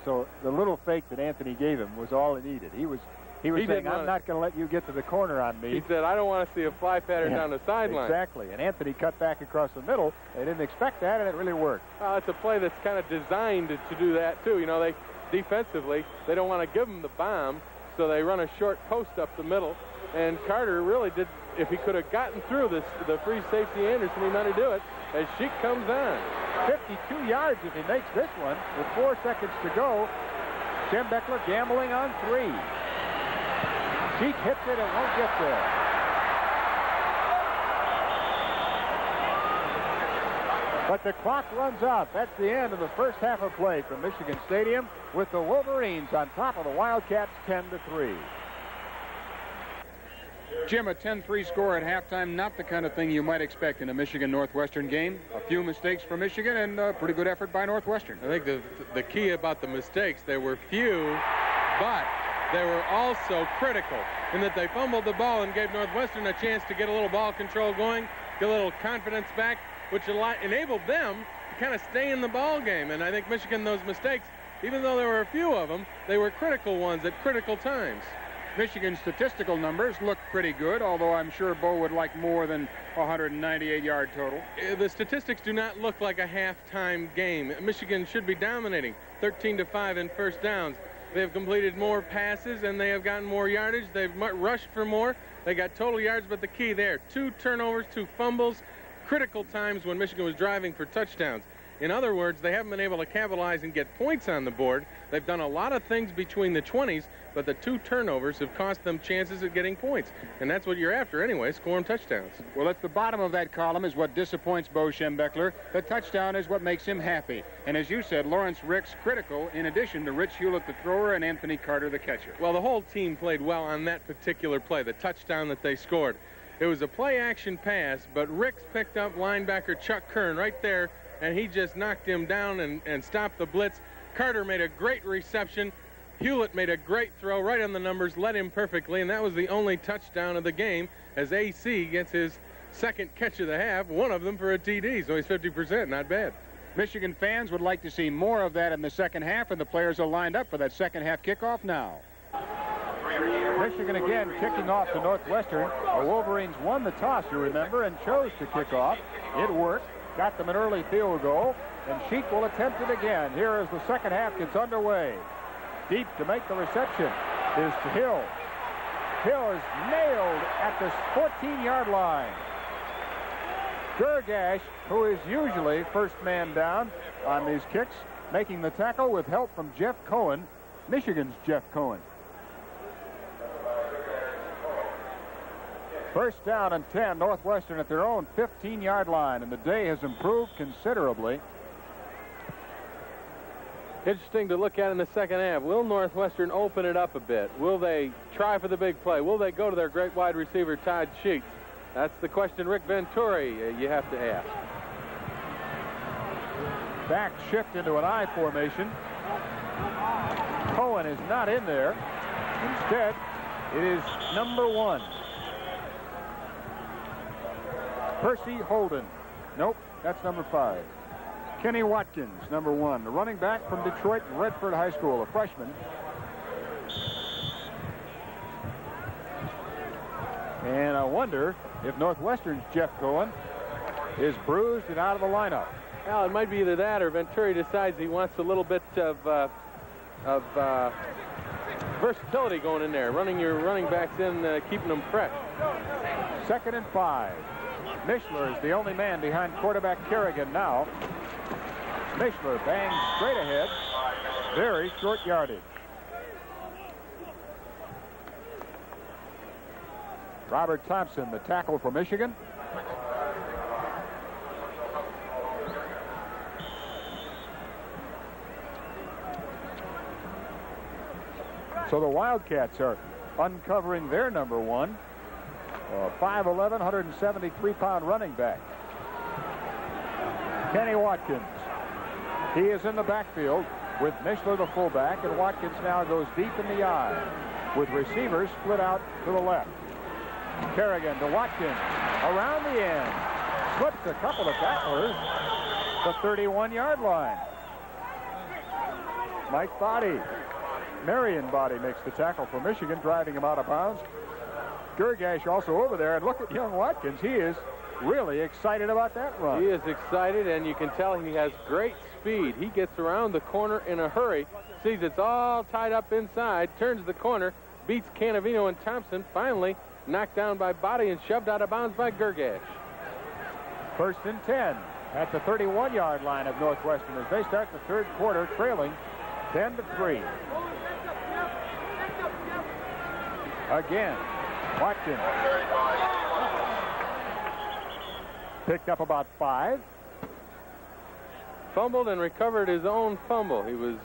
So the little fake that Anthony gave him was all he needed. He was saying, I'm not going to let you get to the corner on me. He said, I don't want to see a fly pattern down the sideline. Exactly. And Anthony cut back across the middle. They didn't expect that, and it really worked. Well, it's a play that's kind of designed to do that, too. You know, they defensively, they don't want to give him the bomb, so they run a short post up the middle. And Carter really did, if he could have gotten through the free safety Anderson, he might have do it as Sheik comes on. 52 yards if he makes this one with 4 seconds to go. Schembechler gambling on 3. Sheik hits it and won't get there. But the clock runs out. That's the end of the first half of play from Michigan Stadium with the Wolverines on top of the Wildcats 10-3. Jim, a 10-3 score at halftime, not the kind of thing you might expect in a Michigan-Northwestern game. A few mistakes for Michigan and a pretty good effort by Northwestern. I think the key about the mistakes, they were few, but they were also critical in that they fumbled the ball and gave Northwestern a chance to get a little ball control going, get a little confidence back, which enabled them to kind of stay in the ball game. And I think Michigan, those mistakes, even though there were a few of them, they were critical ones at critical times. Michigan's statistical numbers look pretty good, although I'm sure Bo would like more than 198-yard total. The statistics do not look like a halftime game. Michigan should be dominating, 13-5 in first downs. They have completed more passes, and they have gotten more yardage. They've rushed for more. They got total yards, but the key there, 2 turnovers, 2 fumbles, critical times when Michigan was driving for touchdowns. In other words, they haven't been able to capitalize and get points on the board. They've done a lot of things between the 20s, but the 2 turnovers have cost them chances at getting points. And that's what you're after anyway, scoring touchdowns. Well, at the bottom of that column is what disappoints Bo Schembechler. The touchdown is what makes him happy. And as you said, Lawrence Ricks critical, in addition to Rich Hewlett, the thrower, and Anthony Carter, the catcher. Well, the whole team played well on that particular play, the touchdown that they scored. It was a play-action pass, but Ricks picked up linebacker Chuck Kern right there, and he just knocked him down and stopped the blitz. Carter made a great reception. Hewlett made a great throw right on the numbers, led him perfectly, and that was the only touchdown of the game as AC gets his second catch of the half, one of them for a TD, so he's 50%, not bad. Michigan fans would like to see more of that in the second half, and the players are lined up for that second half kickoff now. Michigan again kicking off to Northwestern. The Wolverines won the toss, you remember, and chose to kick off. It worked. Got them an early field goal, and Sheik will attempt it again. Here as the second half gets underway. Deep to make the reception is Hill. Hill is nailed at the 14-yard line. Gergash, who is usually first man down on these kicks, making the tackle with help from Jeff Cohen, Michigan's Jeff Cohen. First down and 10, Northwestern at their own 15-yard line, and the day has improved considerably. Interesting to look at in the second half. Will Northwestern open it up a bit? Will they try for the big play? Will they go to their great wide receiver, Todd Sheets? That's the question Rick Venturi you have to ask. Back shift into an I formation. Cohen is not in there. Instead, it is number 1. Percy Holden. Nope, that's number 5. Kenny Watkins, number 1. The running back from Detroit Redford High School, a freshman. And I wonder if Northwestern's Jeff Cohen is bruised and out of the lineup. Well, it might be either that or Venturi decides he wants a little bit of versatility going in there, running your running backs in, keeping them fresh. 2nd and 5. Mishler is the only man behind quarterback Kerrigan now. Mishler bangs straight ahead. Very short yardage. Robert Thompson, the tackle for Michigan. So the Wildcats are uncovering their number 1. 5'11", 173-pound running back. Kenny Watkins. He is in the backfield with Mishler, the fullback, and Watkins now goes deep in the I with receivers split out to the left. Kerrigan to Watkins. Around the end. Slips a couple of tacklers. The 31-yard line. Mike Body. Marion Body makes the tackle for Michigan, driving him out of bounds. Gergash also over there, and look at young Watkins. He is really excited about that run. He is excited, and you can tell he has great speed. He gets around the corner in a hurry, sees it's all tied up inside, turns the corner, beats Canavino and Thompson, finally knocked down by Body and shoved out of bounds by Gergash. 1st and 10 at the 31-yard line of Northwestern as they start the third quarter trailing 10-3. Again, Watkins. Picked up about 5. Fumbled and recovered his own fumble. He was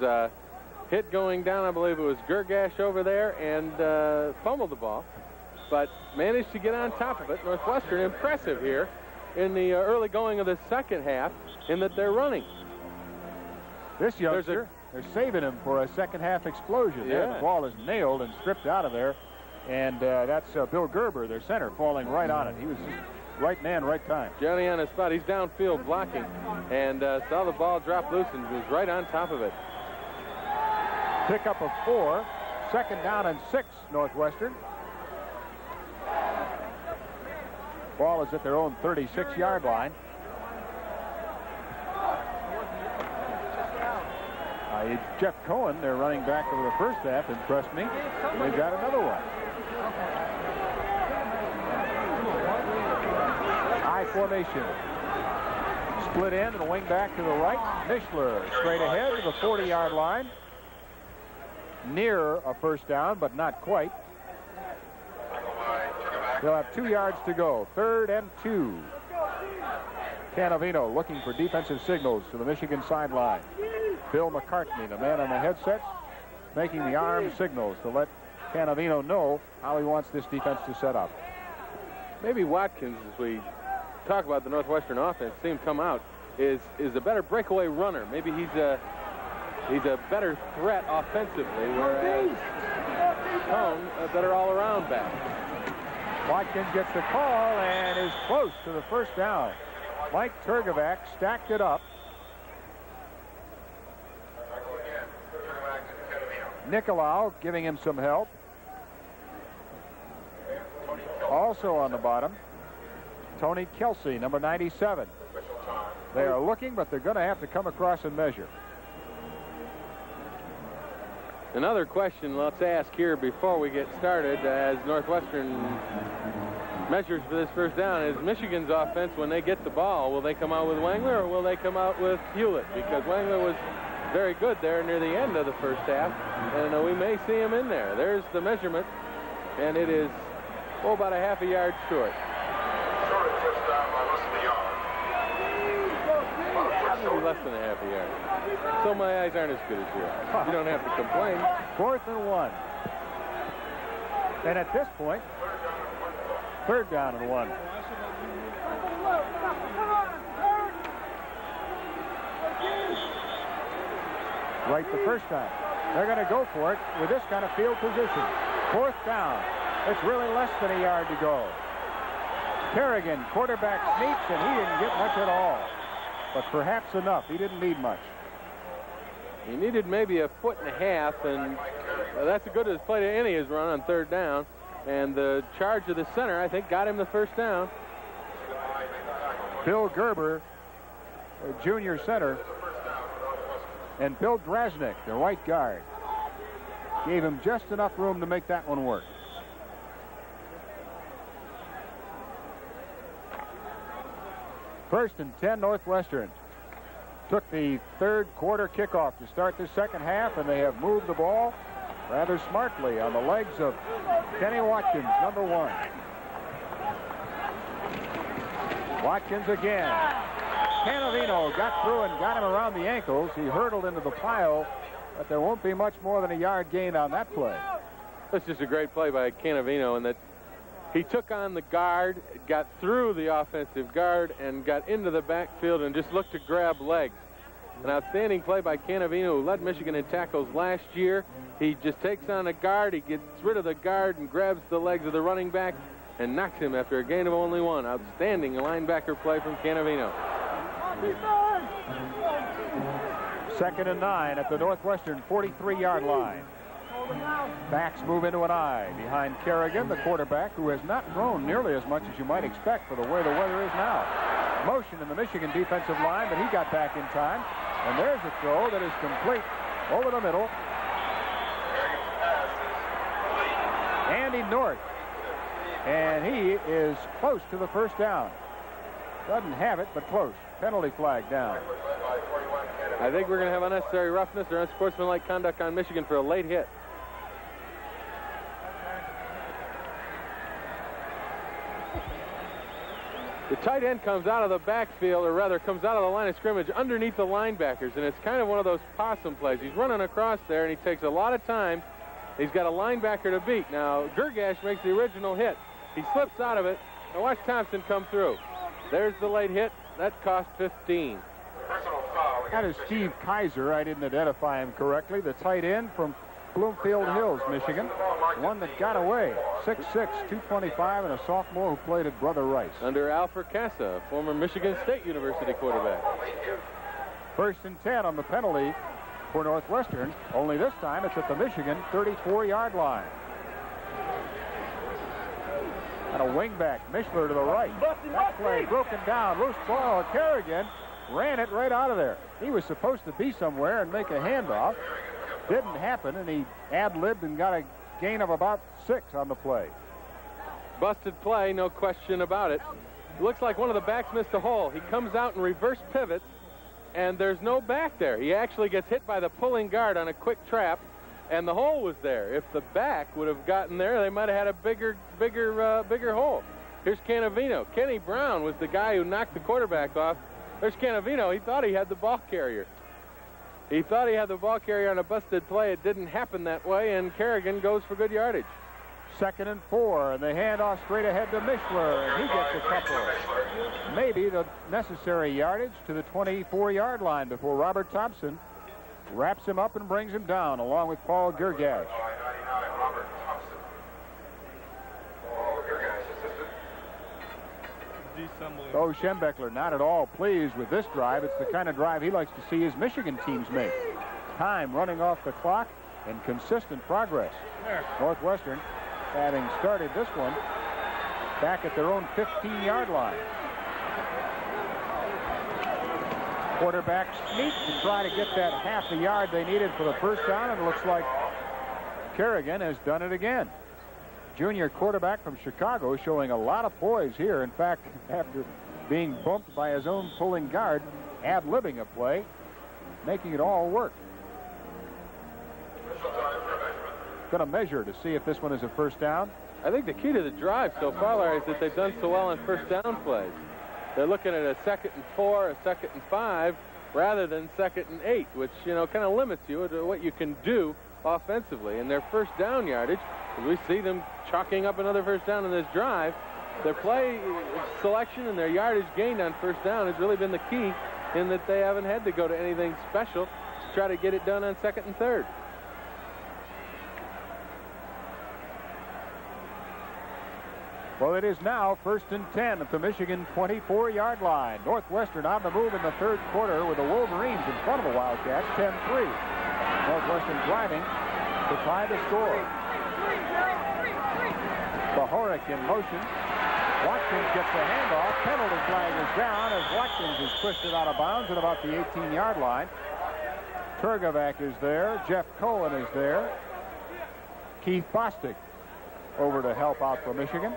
hit going down. I believe it was Gergash over there, and fumbled the ball, but managed to get on top of it. Northwestern impressive here in the early going of the second half in that they're running. This youngster, they're saving him for a second half explosion. Yeah. There, the ball is nailed and stripped out of there, and that's Bill Gerber, their center, falling right on it. He was just right man, right time. Johnny on his spot. He's downfield blocking and saw the ball drop loose and was right on top of it. Pickup of 4. 2nd down and 6, Northwestern. Ball is at their own 36-yard line. Jeff Cohen, their running back over the first half, impressed me. They've got another one. I formation. Split end and wing back to the right. Mishler straight ahead to the 40-yard line. Near a first down, but not quite. They'll have 2 yards to go. 3rd and 2. Canavino looking for defensive signals to the Michigan sideline. Bill McCartney, the man on the headsets, making the arm signals to let Canavino know how he wants this defense to set up. Maybe Watkins, as we talk about the Northwestern offense, see him come out, is a better breakaway runner. Maybe he's a better threat offensively, whereas Cone a better all-around back. Watkins gets the call and is close to the first down. Mike Turgovac stacked it up. Nicolau giving him some help. Also on the bottom, Tony Kelsey, number 97. They are looking, but they're going to have to come across and measure. Another question let's ask here before we get started as Northwestern measures for this first down is Michigan's offense, when they get the ball, will they come out with Wangler or will they come out with Hewlett? Because Wangler was very good there near the end of the first half, and we may see him in there. There's the measurement, and it is about a half a yard short. Maybe less than a half a yard. So my eyes aren't as good as yours. You don't have to complain. 4th and 1. And at this point, 3rd down and 1. Right the first time. They're going to go for it with this kind of field position. 4th down. It's really less than a yard to go. Kerrigan, quarterback sneaks, and he didn't get much at all. But perhaps enough. He didn't need much. He needed maybe a foot and a half, and that's as good as play to any has run on 3rd down. And the charge of the center, I think, got him the first down. Bill Gerber, a junior center, and Bill Drasnick, the right guard, gave him just enough room to make that one work. First and 10, Northwestern. Took the third quarter kickoff to start the second half, and they have moved the ball rather smartly on the legs of Kenny Watkins, number 1. Watkins again. Canavino got through and got him around the ankles. He hurtled into the pile, but there won't be much more than a yard gain on that play. That's just a great play by Canavino, and that he took on the guard, got through the offensive guard, and got into the backfield and just looked to grab legs. An outstanding play by Canavino, who led Michigan in tackles last year. He just takes on a guard, he gets rid of the guard and grabs the legs of the running back, and knocks him after a gain of only 1. Outstanding linebacker play from Canavino. 2nd and 9 at the Northwestern 43-yard line. Backs move into an I behind Kerrigan, the quarterback, who has not thrown nearly as much as you might expect for the way the weather is now. Motion in the Michigan defensive line, but he got back in time. And there's a throw that is complete over the middle. Andy North. And he is close to the first down. Doesn't have it, but close. Penalty flag down. I think we're going to have unnecessary roughness or unsportsmanlike conduct on Michigan for a late hit. The tight end comes out of the backfield, or rather comes out of the line of scrimmage underneath the linebackers, and it's kind of one of those possum plays. He's running across there, and he takes a lot of time. He's got a linebacker to beat. Now, Gergash makes the original hit. He slips out of it, and watch Thompson come through. There's the late hit. That cost 15. That is Steve Kaiser. I didn't identify him correctly. The tight end from Bloomfield Hills, Michigan. One that got away. 6'6", 225, and a sophomore who played at Brother Rice. Under Al Fracassa, former Michigan State University quarterback. 1st and 10 on the penalty for Northwestern. Only this time it's at the Michigan 34-yard line. And a wingback, Mishler to the right. That play broken down. Loose ball. Kerrigan ran it right out of there. He was supposed to be somewhere and make a handoff. Didn't happen, and he ad-libbed and got a gain of about 6 on the play. Busted play, no question about it. It looks like one of the backs missed a hole. He comes out and reverse pivots, and there's no back there. He actually gets hit by the pulling guard on a quick trap, and the hole was there. If the back would have gotten there, they might have had a bigger hole. Here's Canavino. Kenny Brown was the guy who knocked the quarterback off. There's Canavino. He thought he had the ball carrier. He thought he had the ball carrier on a busted play. It didn't happen that way, and Kerrigan goes for good yardage. 2nd and 4, and they hand off straight ahead to Mishler, and he gets a couple. Maybe the necessary yardage to the 24-yard line before Robert Thompson wraps him up and brings him down, along with Paul Gergash. Oh, Schembechler not at all pleased with this drive. It's the kind of drive he likes to see his Michigan teams make. Time running off the clock and consistent progress. Northwestern having started this one back at their own 15-yard line. Quarterback sneak to try to get that half a yard they needed for the first down, and it looks like Kerrigan has done it again. Junior quarterback from Chicago showing a lot of poise here. In fact, after being bumped by his own pulling guard, ad-libbing a play, making it all work. Going to measure to see if this one is a first down. I think the key to the drive so far, Larry, is that they've done so well on first down plays. They're looking at a 2nd and 4, a 2nd and 5, rather than 2nd and 8, which, you know, kind of limits you to what you can do offensively. And their first down yardage, as we see them chalking up another first down in this drive, their play selection and their yardage gained on first down has really been the key, in that they haven't had to go to anything special to try to get it done on 2nd and 3rd. Well, it is now 1st and 10 at the Michigan 24-yard line. Northwestern on the move in the 3rd quarter with the Wolverines in front of the Wildcats, 10-3. Northwestern driving to try to score. Bahoric in motion. Watkins gets the handoff. Penalty flag is down as Watkins is twisted out of bounds at about the 18-yard line. Turgovac is there. Jeff Cohen is there. Keith Bostic over to help out for Michigan.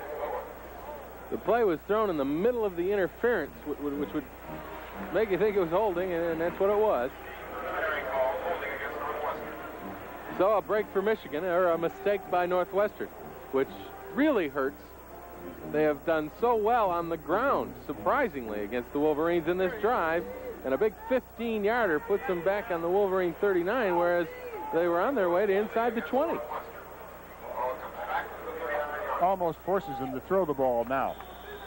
The play was thrown in the middle of the interference, which would make you think it was holding, and that's what it was. So a break for Michigan, or a mistake by Northwestern, which really hurts. They have done so well on the ground, surprisingly, against the Wolverines in this drive, and a big 15-yarder puts them back on the Wolverine 39, whereas they were on their way to inside the 20. Almost forces him to throw the ball now.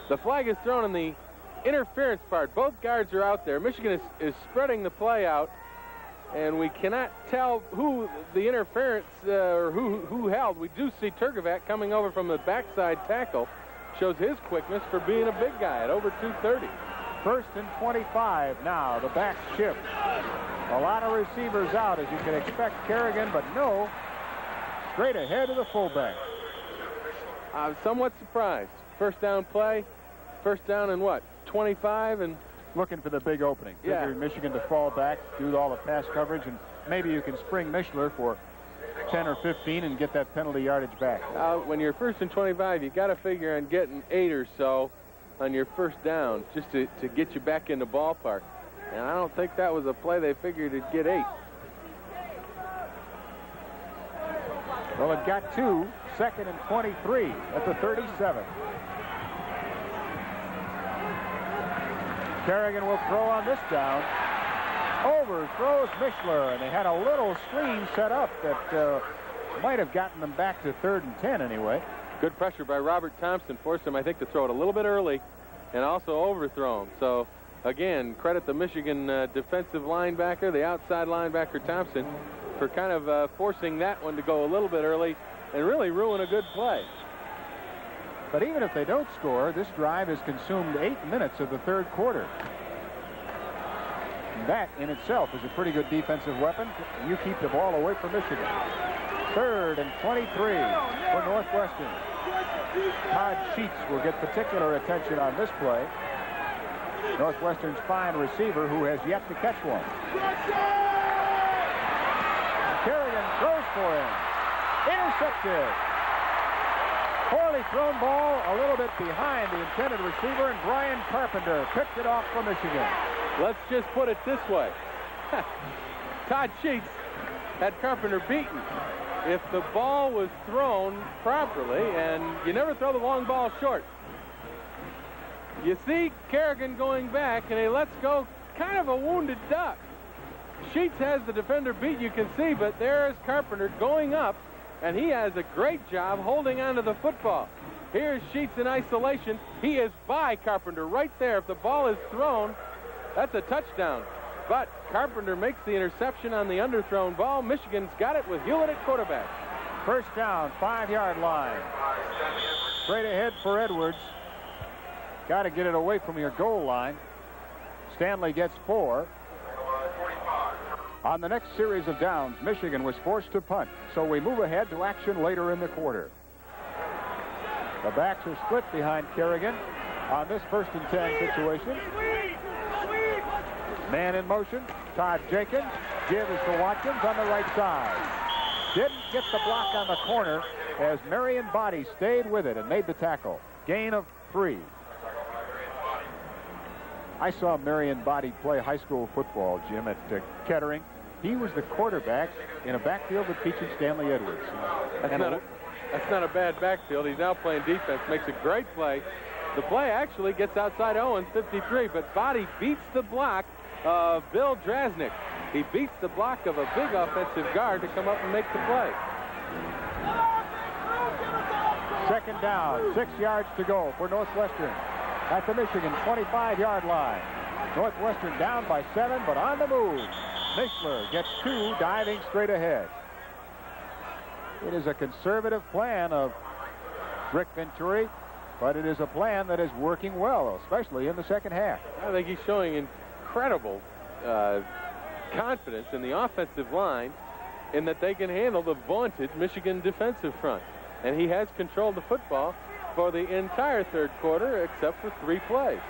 The flag is thrown in the interference part. Both guards are out there. Michigan is spreading the play out, and we cannot tell who the interference or who held. We do see Turgovac coming over from the backside tackle, shows his quickness for being a big guy at over 230. 1st and 25 now. The back shift. A lot of receivers out, as you can expect. Kerrigan, but no. Straight ahead of the fullback. I'm somewhat surprised. First down play. First down and what? 25 and looking for the big opening. Yeah. Figuring Michigan to fall back, do all the pass coverage, and maybe you can spring Mishler for 10 or 15 and get that penalty yardage back. When you're 1st and 25, you got to figure on getting 8 or so on your first down just to get you back in the ballpark. And I don't think that was a play they figured to get 8. Well, it got 2. 2nd and 23 at the 37. Kerrigan will throw on this down. Overthrows Mishler, and they had a little screen set up that might have gotten them back to 3rd and 10 anyway. Good pressure by Robert Thompson forced him, I think, to throw it a little bit early and also overthrow him. So, again, credit the Michigan defensive linebacker, the outside linebacker Thompson, for kind of forcing that one to go a little bit early and really ruin a good play. But even if they don't score, this drive has consumed 8 minutes of the 3rd quarter. That in itself is a pretty good defensive weapon. You keep the ball away from Michigan. 3rd and 23 for Northwestern. Todd Sheets will get particular attention on this play. Northwestern's fine receiver who has yet to catch one. Kerrigan throws for him. Intercepted. Poorly thrown ball a little bit behind the intended receiver, and Brian Carpenter picked it off for Michigan. Let's just put it this way. Todd Sheets had Carpenter beaten. If the ball was thrown properly, and you never throw the long ball short. You see Kerrigan going back, and he lets go kind of a wounded duck. Sheets has the defender beat, you can see, but there is Carpenter going up, and he has a great job holding onto the football. Here's Sheets in isolation. He is by Carpenter right there. If the ball is thrown, that's a touchdown. But Carpenter makes the interception on the underthrown ball. Michigan's got it with Hewlett at quarterback. First down, 5-yard line. Straight ahead for Edwards. Got to get it away from your goal line. Stanley gets 4. On the next series of downs, Michigan was forced to punt, so we move ahead to action later in the quarter. The backs are split behind Kerrigan on this 1st and 10 situation. Man in motion, Todd Jenkins. Give is to Watkins on the right side. Didn't get the block on the corner as Marion Body stayed with it and made the tackle. Gain of 3. I saw Marion Body play high school football, Jim, at Kettering. He was the quarterback in a backfield that featured Stanley Edwards. That's not a bad backfield. He's now playing defense, makes a great play. The play actually gets outside Owens, 53, but Body beats the block of Bill Drasnick. He beats the block of a big offensive guard to come up and make the play. 2nd down, 6 yards to go for Northwestern at the Michigan 25-yard line. Northwestern down by 7, but on the move. Mishler gets 2, diving straight ahead. It is a conservative plan of Rick Venturi, but it is a plan that is working well, especially in the second half. I think he's showing incredible confidence in the offensive line in that they can handle the vaunted Michigan defensive front. And he has controlled the football for the entire 3rd quarter except for 3 plays.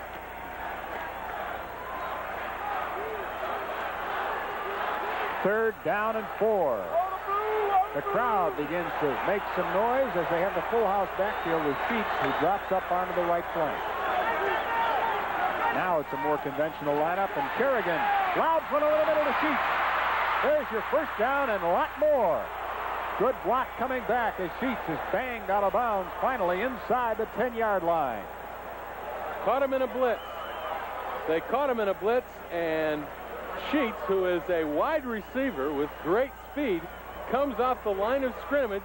Third down and 4. The crowd begins to make some noise as they have the full house backfield with Sheets, who drops up onto the right flank. Now it's a more conventional lineup, and Kerrigan lobs one over the middle to Sheets. There's your first down and a lot more. Good block coming back as Sheets is banged out of bounds, finally inside the 10-yard line. Caught him in a blitz. They caught him in a blitz, and Sheets, who is a wide receiver with great speed, comes off the line of scrimmage,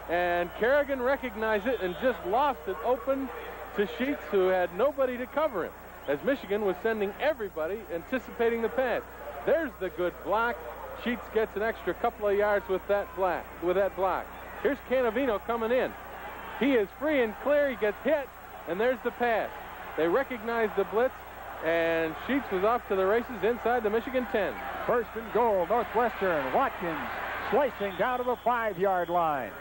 and Kerrigan recognized it and just lost it open to Sheets, who had nobody to cover him, as Michigan was sending everybody anticipating the pass. There's the good block. Sheets gets an extra couple of yards with that block. Here's Canavino coming in. He is free and clear. He gets hit, and there's the pass. They recognized the blitz, and Sheets was off to the races inside the Michigan 10. First and goal, Northwestern. Watkins slicing down to the 5-yard line.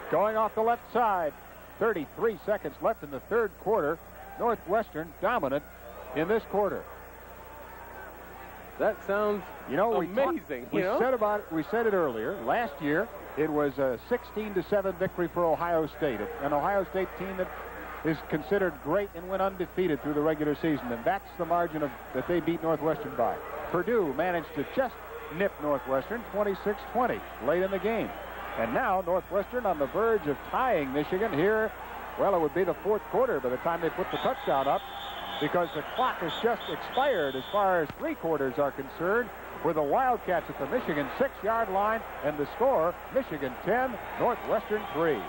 Going off the left side. 33 seconds left in the third quarter. Northwestern dominant in this quarter. That sounds amazing. We said it earlier. Last year, it was a 16-7 victory for Ohio State, an Ohio State team that is considered great and went undefeated through the regular season, and that's the margin that they beat Northwestern by. Purdue managed to just nip Northwestern 26-20 late in the game. And now Northwestern on the verge of tying Michigan here. Well, it would be the fourth quarter by the time they put the touchdown up, because the clock has just expired as far as three quarters are concerned, with the Wildcats at the Michigan 6-yard line, and the score, Michigan 10, Northwestern 3.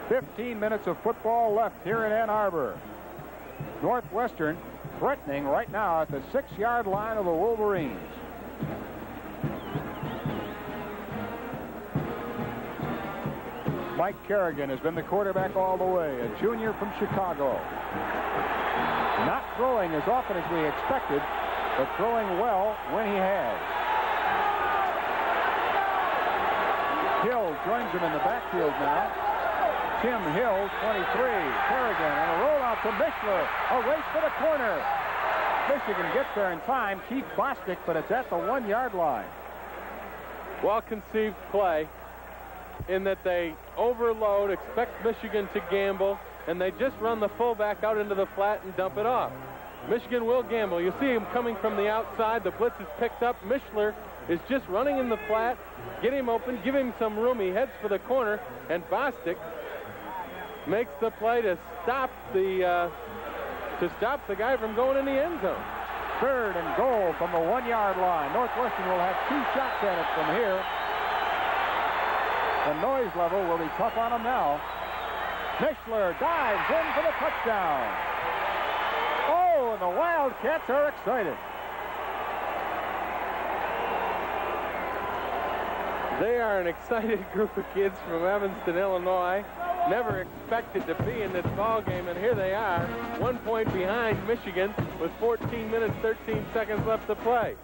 15 minutes of football left here in Ann Arbor. Northwestern threatening right now at the 6-yard line of the Wolverines. Mike Kerrigan has been the quarterback all the way, a junior from Chicago. Not throwing as often as we expected, but throwing well when he has. Hill joins him in the backfield now. Tim Hill, 23. Kerrigan, and a rollout to Mishler. A race for the corner. Michigan gets there in time. Keith Bostic, but it's at the 1-yard line. Well-conceived play in that they overload, expect Michigan to gamble, and they just run the fullback out into the flat and dump it off. Michigan will gamble. You see him coming from the outside. The blitz is picked up. Mishler is just running in the flat. Get him open, give him some room. He heads for the corner, and Bostic makes the play to stop the guy from going in the end zone. Third and goal from the 1-yard line. Northwestern will have 2 shots at it from here. The noise level will be tough on him now. Mishler dives in for the touchdown. Oh, and the Wildcats are excited. They are an excited group of kids from Evanston, Illinois. Never expected to be in this ball game, and here they are, 1 point behind Michigan with 14 minutes, 13 seconds left to play.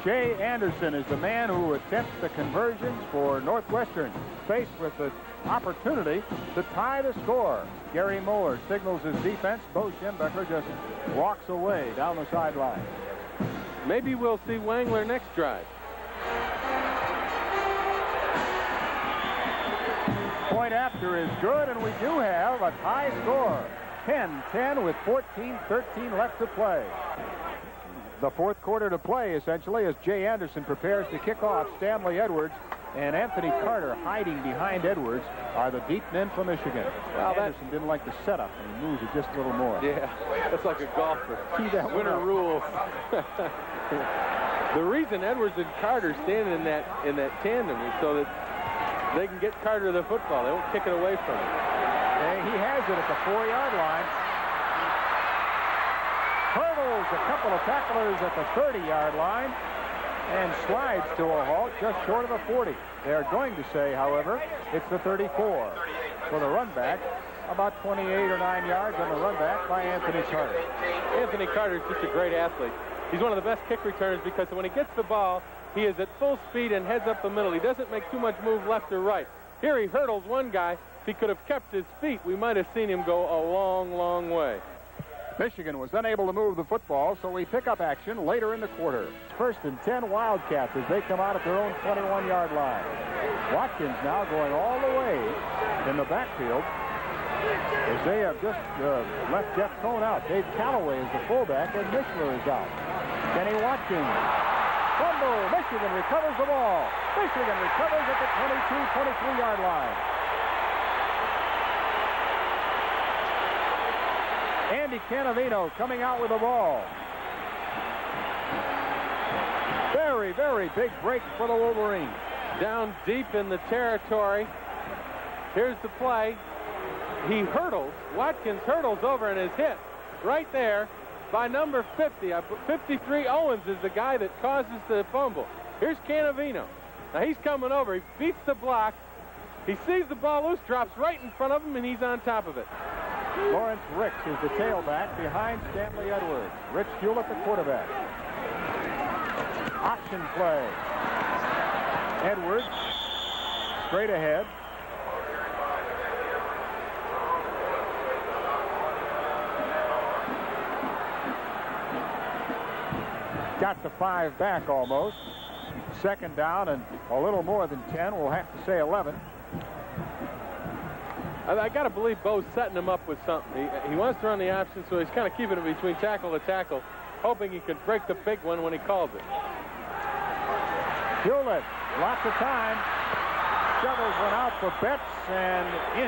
Jay Anderson is the man who attempts the conversions for Northwestern, faced with the opportunity to tie the score. Gary Moeller signals his defense. Bo Schembecker just walks away down the sideline. Maybe we'll see Wangler next drive. Point after is good, and we do have a tie score. 10-10 with 14-13 left to play. The fourth quarter to play, essentially, as Jay Anderson prepares to kick off. Stanley Edwards and Anthony Carter hiding behind Edwards are the deep men for Michigan. Well, Anderson didn't like the setup, and he moves it just a little more. Yeah, that's like a golfer. Key that winner rules. The reason Edwards and Carter stand in that tandem is so that they can get Carter the football. They won't kick it away from him. And he has it at the 4-yard line. Hurdles a couple of tacklers at the 30-yard line and slides to a halt just short of the 40. They're going to say, however, it's the 34 for the run back. About 28 or 9 yards on the run back by Anthony Carter. Anthony Carter is just a great athlete. He's one of the best kick returners because when he gets the ball, he is at full speed and heads up the middle. He doesn't make too much move left or right. Here he hurdles one guy. If he could have kept his feet, we might have seen him go a long, long way. Michigan was unable to move the football, so we pick up action later in the quarter. First and 10 Wildcats as they come out at their own 21-yard line. Watkins now going all the way in the backfield as they have just left Jeff Cohn out. Dave Calloway is the fullback, and Mishler is out. Kenny Watkins. Fumble. Michigan recovers the ball. Michigan recovers at the 22, 23-yard line. Andy Canavino coming out with the ball. Very, very big break for the Wolverines. Down deep in the territory. Here's the play. He hurdles. Watkins hurdles over and is hit right there by number 50. 53 Owens is the guy that causes the fumble. Here's Canavino. Now he's coming over. He beats the block, He sees the ball loose, drops right in front of him, and he's on top of it. Lawrence Ricks is the tailback behind Stanley Edwards. Rich Hewlett, the quarterback. Option play. Edwards straight ahead. Got the 5 back almost. Second down and a little more than 10. We'll have to say 11. I got to believe Bo's setting him up with something. He wants to run the option, so he's kind of keeping it between tackle to tackle, hoping he could break the big one when he calls it. Hewlett, lots of time. Shovels one out for Betts and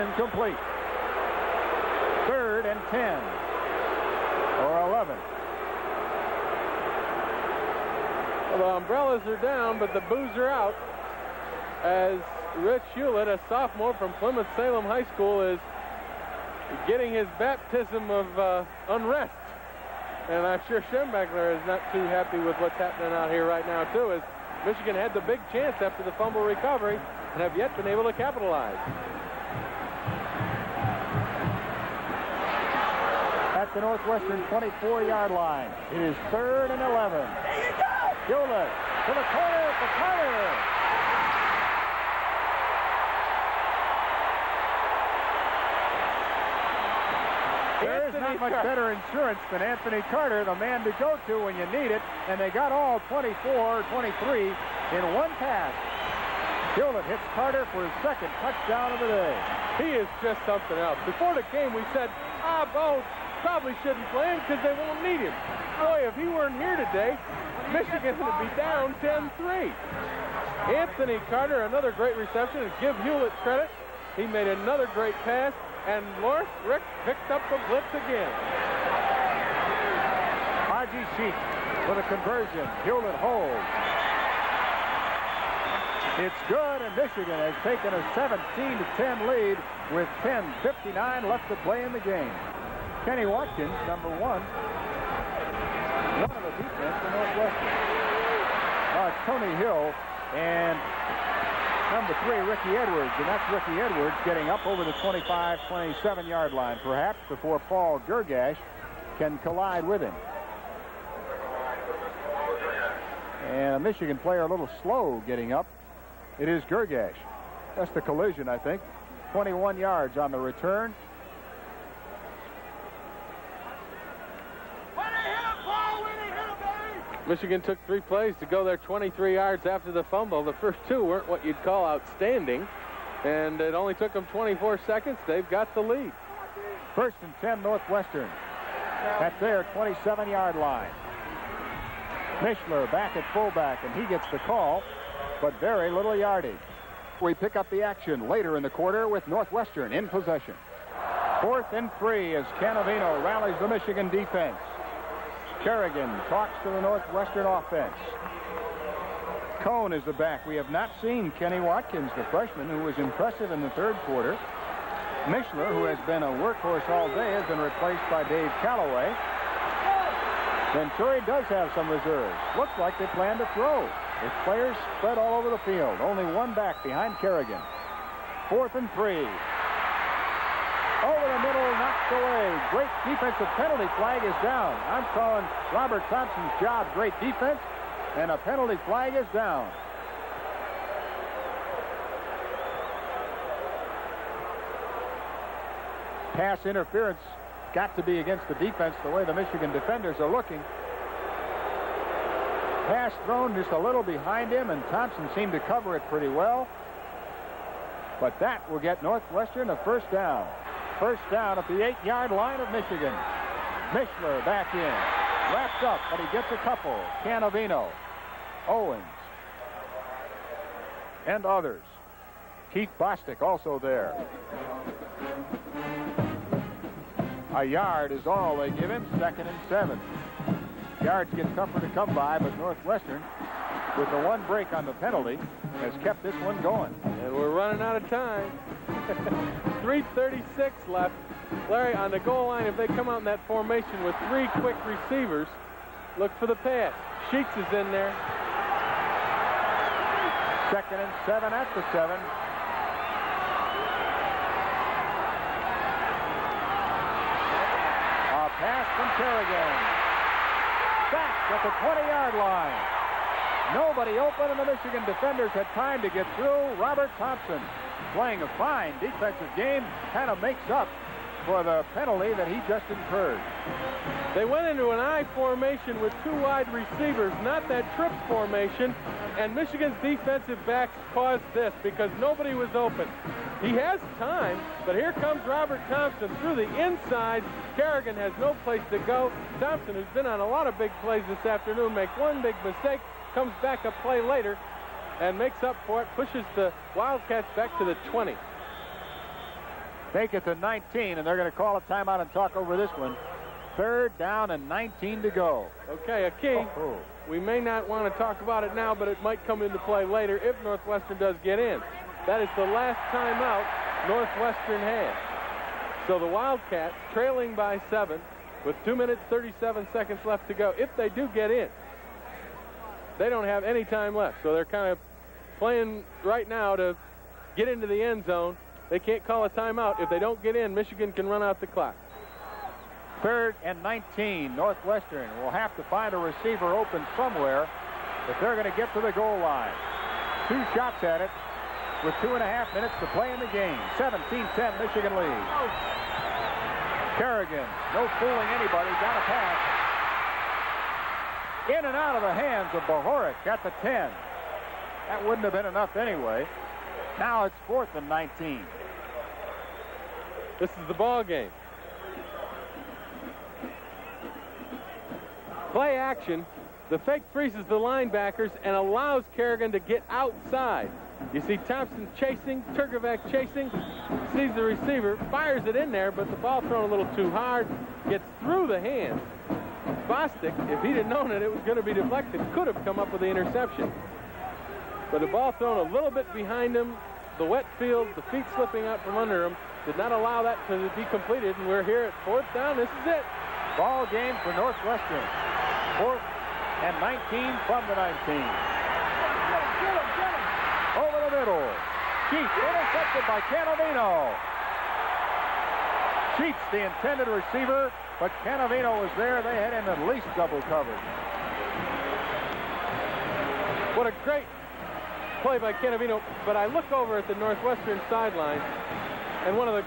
incomplete. 3rd and 10 or 11. Well, the umbrellas are down, but the boos are out as Rich Hewlett, a sophomore from Plymouth-Salem High School, is getting his baptism of unrest. And I'm sure Schembechler is not too happy with what's happening out here right now, too, as Michigan had the big chance after the fumble recovery and have yet been able to capitalize. At the Northwestern 24-yard line, it is 3rd and 11. Hewlett to the corner for Carter. There is not much better insurance than Anthony Carter, the man to go to when you need it, and they got all 24, 23 in one pass. Hewlett hits Carter for his 2nd touchdown of the day. He is just something else. Before the game, we said, Bo probably shouldn't play him because they won't need him. Boy, if he weren't here today, Michigan would be down 10-3. Anthony Carter, another great reception, and give Hewlett credit. He made another great pass, and Lawrence Rick picked up the blitz again. Haji Sheik with a conversion. Hewlett holds. It's good, and Michigan has taken a 17-10 lead with 10:59 left to play in the game. Kenny Watkins, number 1. One of the defense for Northwestern. Tony Hill and number 3, Ricky Edwards. And that's Ricky Edwards getting up over the 25, 27-yard line, perhaps, before Paul Gergash can collide with him. And a Michigan player a little slow getting up. It is Gergash. That's the collision, I think. 21 yards on the return. Michigan took 3 plays to go there 23 yards after the fumble. The first 2 weren't what you'd call outstanding, and it only took them 24 seconds. They've got the lead. 1st and 10 Northwestern at their 27-yard line. Mishler back at fullback, and he gets the call, but very little yardage. We pick up the action later in the quarter with Northwestern in possession. 4th and 3 as Canavino rallies the Michigan defense. Kerrigan talks to the Northwestern offense. Cone is the back. We have not seen Kenny Watkins, the freshman, who was impressive in the 3rd quarter. Mishler, who has been a workhorse all day, has been replaced by Dave Calloway. Venturi does have some reserves. Looks like they plan to throw, with players spread all over the field. Only one back behind Kerrigan. 4th and 3. Over the middle, knocked away. Great defensive penalty. Flag is down. I'm calling Robert Thompson's job great defense, and a penalty flag is down. Pass interference got to be against the defense the way the Michigan defenders are looking. Pass thrown just a little behind him, and Thompson seemed to cover it pretty well. But that will get Northwestern a 1st down. 1st down at the 8-yard line of Michigan. Mishler back in. Wrapped up, but he gets a couple. Canavino, Owens, and others. Keith Bostic also there. A yard is all they give him. 2nd and 7. Yards get tougher to come by, but Northwestern, with the 1 break on the penalty, has kept this one going. And we're running out of time. 3:36 left. Larry, on the goal line, if they come out in that formation with 3 quick receivers, look for the pass. Sheets is in there. 2nd and 7 at the 7. from Kerrigan. Back at the 20-yard line. Nobody open, and the Michigan defenders had time to get through. Robert Thompson, playing a fine defensive game, kind of makes up for the penalty that he just incurred. They went into an I formation with 2 wide receivers, not that trips formation, and Michigan's defensive backs caused this because nobody was open. He has time, but here comes Robert Thompson through the inside. Kerrigan has no place to go. Thompson, who's been on a lot of big plays this afternoon, makes one big mistake, comes back a play later, and makes up for it, pushes the Wildcats back to the 20. Take it to 19, and they're going to call a timeout and talk over this one. 3rd down and 19 to go. Okay, a key. We may not want to talk about it now, but it might come into play later if Northwestern does get in. That is the last timeout Northwestern had. So the Wildcats, trailing by 7, with 2 minutes, 37 seconds left to go. If they do get in, they don't have any time left. So they're kind of playing right now to get into the end zone. They can't call a timeout. If they don't get in, Michigan can run out the clock. 3rd and 19. Northwestern will have to find a receiver open somewhere if they're going to get to the goal line. 2 shots at it with 2.5 minutes to play in the game. 17-10, Michigan leads. Kerrigan, no fooling anybody, got a pass. In and out of the hands of Bohoric at the 10. That wouldn't have been enough anyway. Now it's 4th and 19. This is the ball game. Play action. The fake freezes the linebackers and allows Kerrigan to get outside. You see Thompson chasing, Turkovac chasing, sees the receiver, fires it in there, but the ball thrown a little too hard, gets through the hands. Bostic, if he'd have known it was going to be deflected, could have come up with the interception. But the ball thrown a little bit behind him, the wet field, the feet slipping out from under him, did not allow that to be completed, and we're here at 4th down. This is it. Ball game for Northwestern. 4th and 19 from the 19. Over the middle. Sheets intercepted by Canavino. Sheets, the intended receiver, but Canavino was there. They had him at least double covered. What a great play by Canavino. But I look over at the Northwestern sideline, and one of the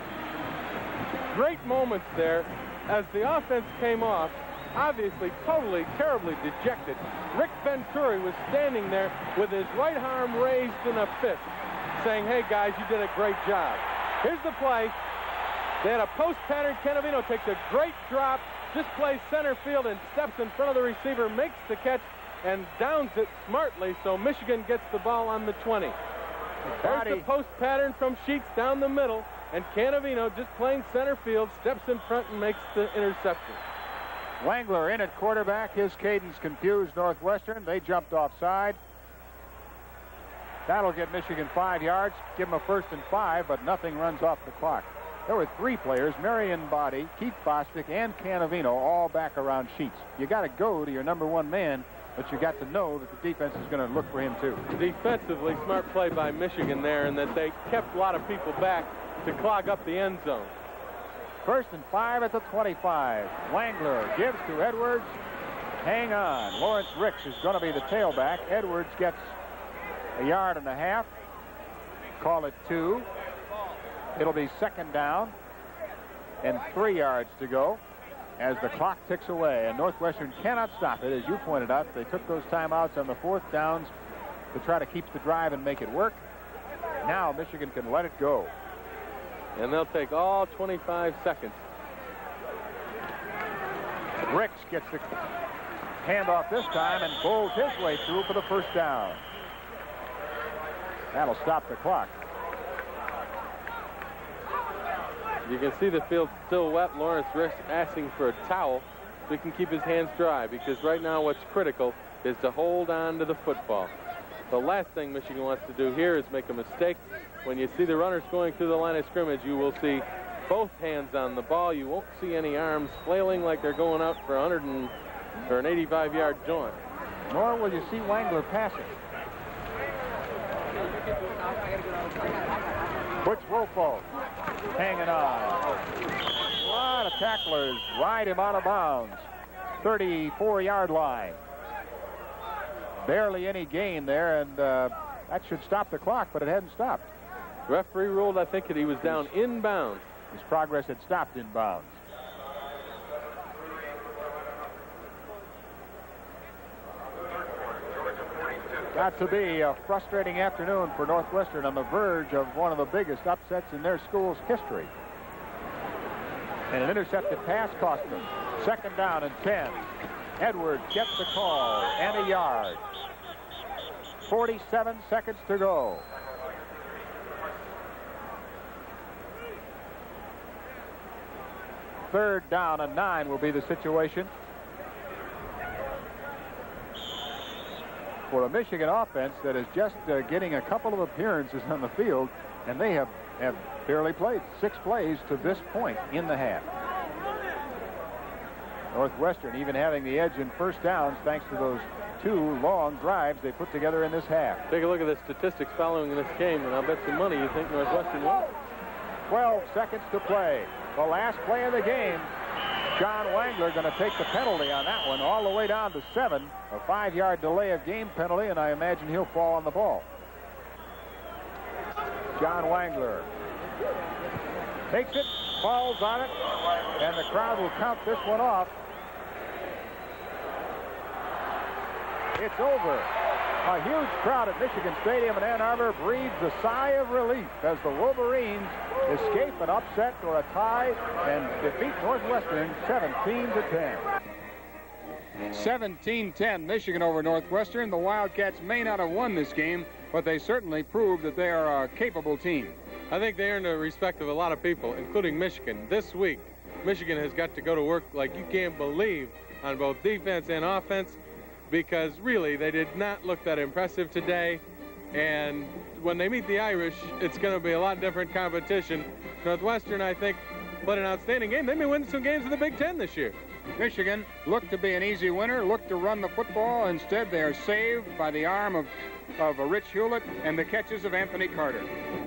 great moments there, as the offense came off, obviously totally, terribly dejected, Rick Venturi was standing there with his right arm raised in a fist, saying, "Hey, guys, you did a great job." Here's the play. They had a post pattern. Canavino takes a great drop, just plays center field and steps in front of the receiver, makes the catch, and downs it smartly, so Michigan gets the ball on the 20. There's the post pattern from Sheets down the middle, and Canavino, just playing center field, steps in front and makes the interception. Wangler in at quarterback. His cadence confused Northwestern. They jumped offside. That'll get Michigan 5 yards, give them a 1st and 5, but nothing runs off the clock. There were 3 players, Marion Body, Keith Bostic, and Canavino, all back around Sheets. You got to go to your number 1 man, but you got to know that the defense is going to look for him too. Defensively, smart play by Michigan there, and that they kept a lot of people back to clog up the end zone. 1st and 5 at the 25. Wangler gives to Edwards. Hang on. Lawrence Ricks is going to be the tailback. Edwards gets a 1.5 yards. Call it 2. It'll be 2nd down and 3 yards to go as the clock ticks away. And Northwestern cannot stop it. As you pointed out, they took those timeouts on the 4th downs to try to keep the drive and make it work. Now Michigan can let it go. And they'll take all 25 seconds. Ricks gets the handoff this time and bowls his way through for the 1st down. That'll stop the clock. You can see the field still wet. Lawrence Ricks asking for a towel so he can keep his hands dry, because right now what's critical is to hold on to the football. The last thing Michigan wants to do here is make a mistake. When you see the runners going through the line of scrimmage, you will see both hands on the ball. You won't see any arms flailing like they're going out for an 85-yard jaunt. Nor will you see Wangler passing. Butch Wolfo hanging on. shot. A tackler's ride him out of bounds. 34-yard line. Barely any gain there, and that should stop the clock, but it hadn't stopped. Referee ruled, I think, that he was down inbounds. His progress had stopped inbounds. Got to be a frustrating afternoon for Northwestern, on the verge of one of the biggest upsets in their school's history. And an intercepted pass cost them. 2nd down and 10. Edwards gets the call and a yard. 47 seconds to go. Third down and 9 will be the situation for a Michigan offense that is just getting a couple of appearances on the field, and they have barely played 6 plays to this point in the half. Northwestern even having the edge in first downs thanks to those 2 long drives they put together in this half. Take a look at the statistics following this game, and I'll bet some money you think Northwestern won. 12 seconds to play. The last play of the game. John Wangler going to take the penalty on that one all the way down to 7. A 5-yard delay of game penalty, and I imagine he'll fall on the ball. John Wangler takes it, falls on it, and the crowd will count this one off. It's over. A huge crowd at Michigan Stadium in Ann Arbor breathes a sigh of relief as the Wolverines escape an upset or a tie and defeat Northwestern 17-10. 17-10, Michigan over Northwestern. The Wildcats may not have won this game, but they certainly proved that they are a capable team. I think they earned the respect of a lot of people, including Michigan. This week, Michigan has got to go to work like you can't believe on both defense and offense, because really they did not look that impressive today. And when they meet the Irish, it's going to be a lot different competition. Northwestern, I think, played an outstanding game. They may win some games in the Big Ten this year. Michigan looked to be an easy winner, looked to run the football. Instead, they are saved by the arm of Rich Hewlett and the catches of Anthony Carter.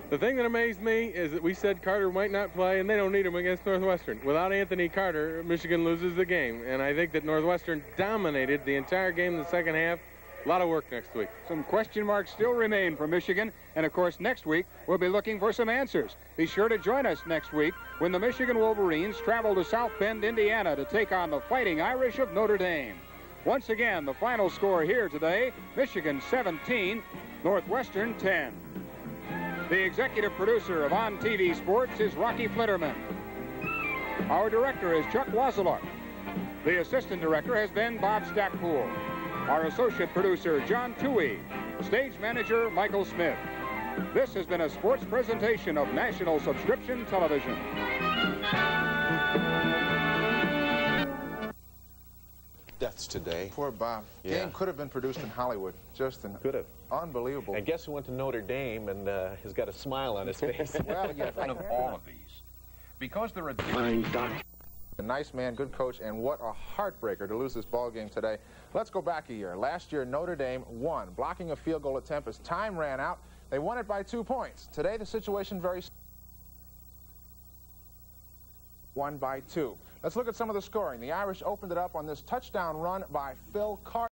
The thing that amazed me is that we said Carter might not play, and they don't need him against Northwestern. Without Anthony Carter, Michigan loses the game. And I think that Northwestern dominated the entire game in the second half. A lot of work next week. Some question marks still remain for Michigan. And, of course, next week we'll be looking for some answers. Be sure to join us next week when the Michigan Wolverines travel to South Bend, Indiana to take on the Fighting Irish of Notre Dame. Once again, the final score here today, Michigan 17, Northwestern 10. The executive producer of On TV Sports is Rocky Flitterman. Our director is Chuck Wasiluk. The assistant director has been Bob Stackpool. Our associate producer, John Toohey. Stage manager, Michael Smith. This has been a sports presentation of National Subscription Television. Deaths today. Poor Bob. Yeah. Game could have been produced in Hollywood. Just an unbelievable. And guess who went to Notre Dame and has got a smile on his face? Well, yeah, One of all of these. Because there are... A nice man, good coach, and what a heartbreaker to lose this ball game today. Let's go back a year. Last year, Notre Dame won, blocking a field goal attempt as time ran out. They won it by 2 points. Today, the situation very won by 2. Let's look at some of the scoring. The Irish opened it up on this touchdown run by Phil Carter.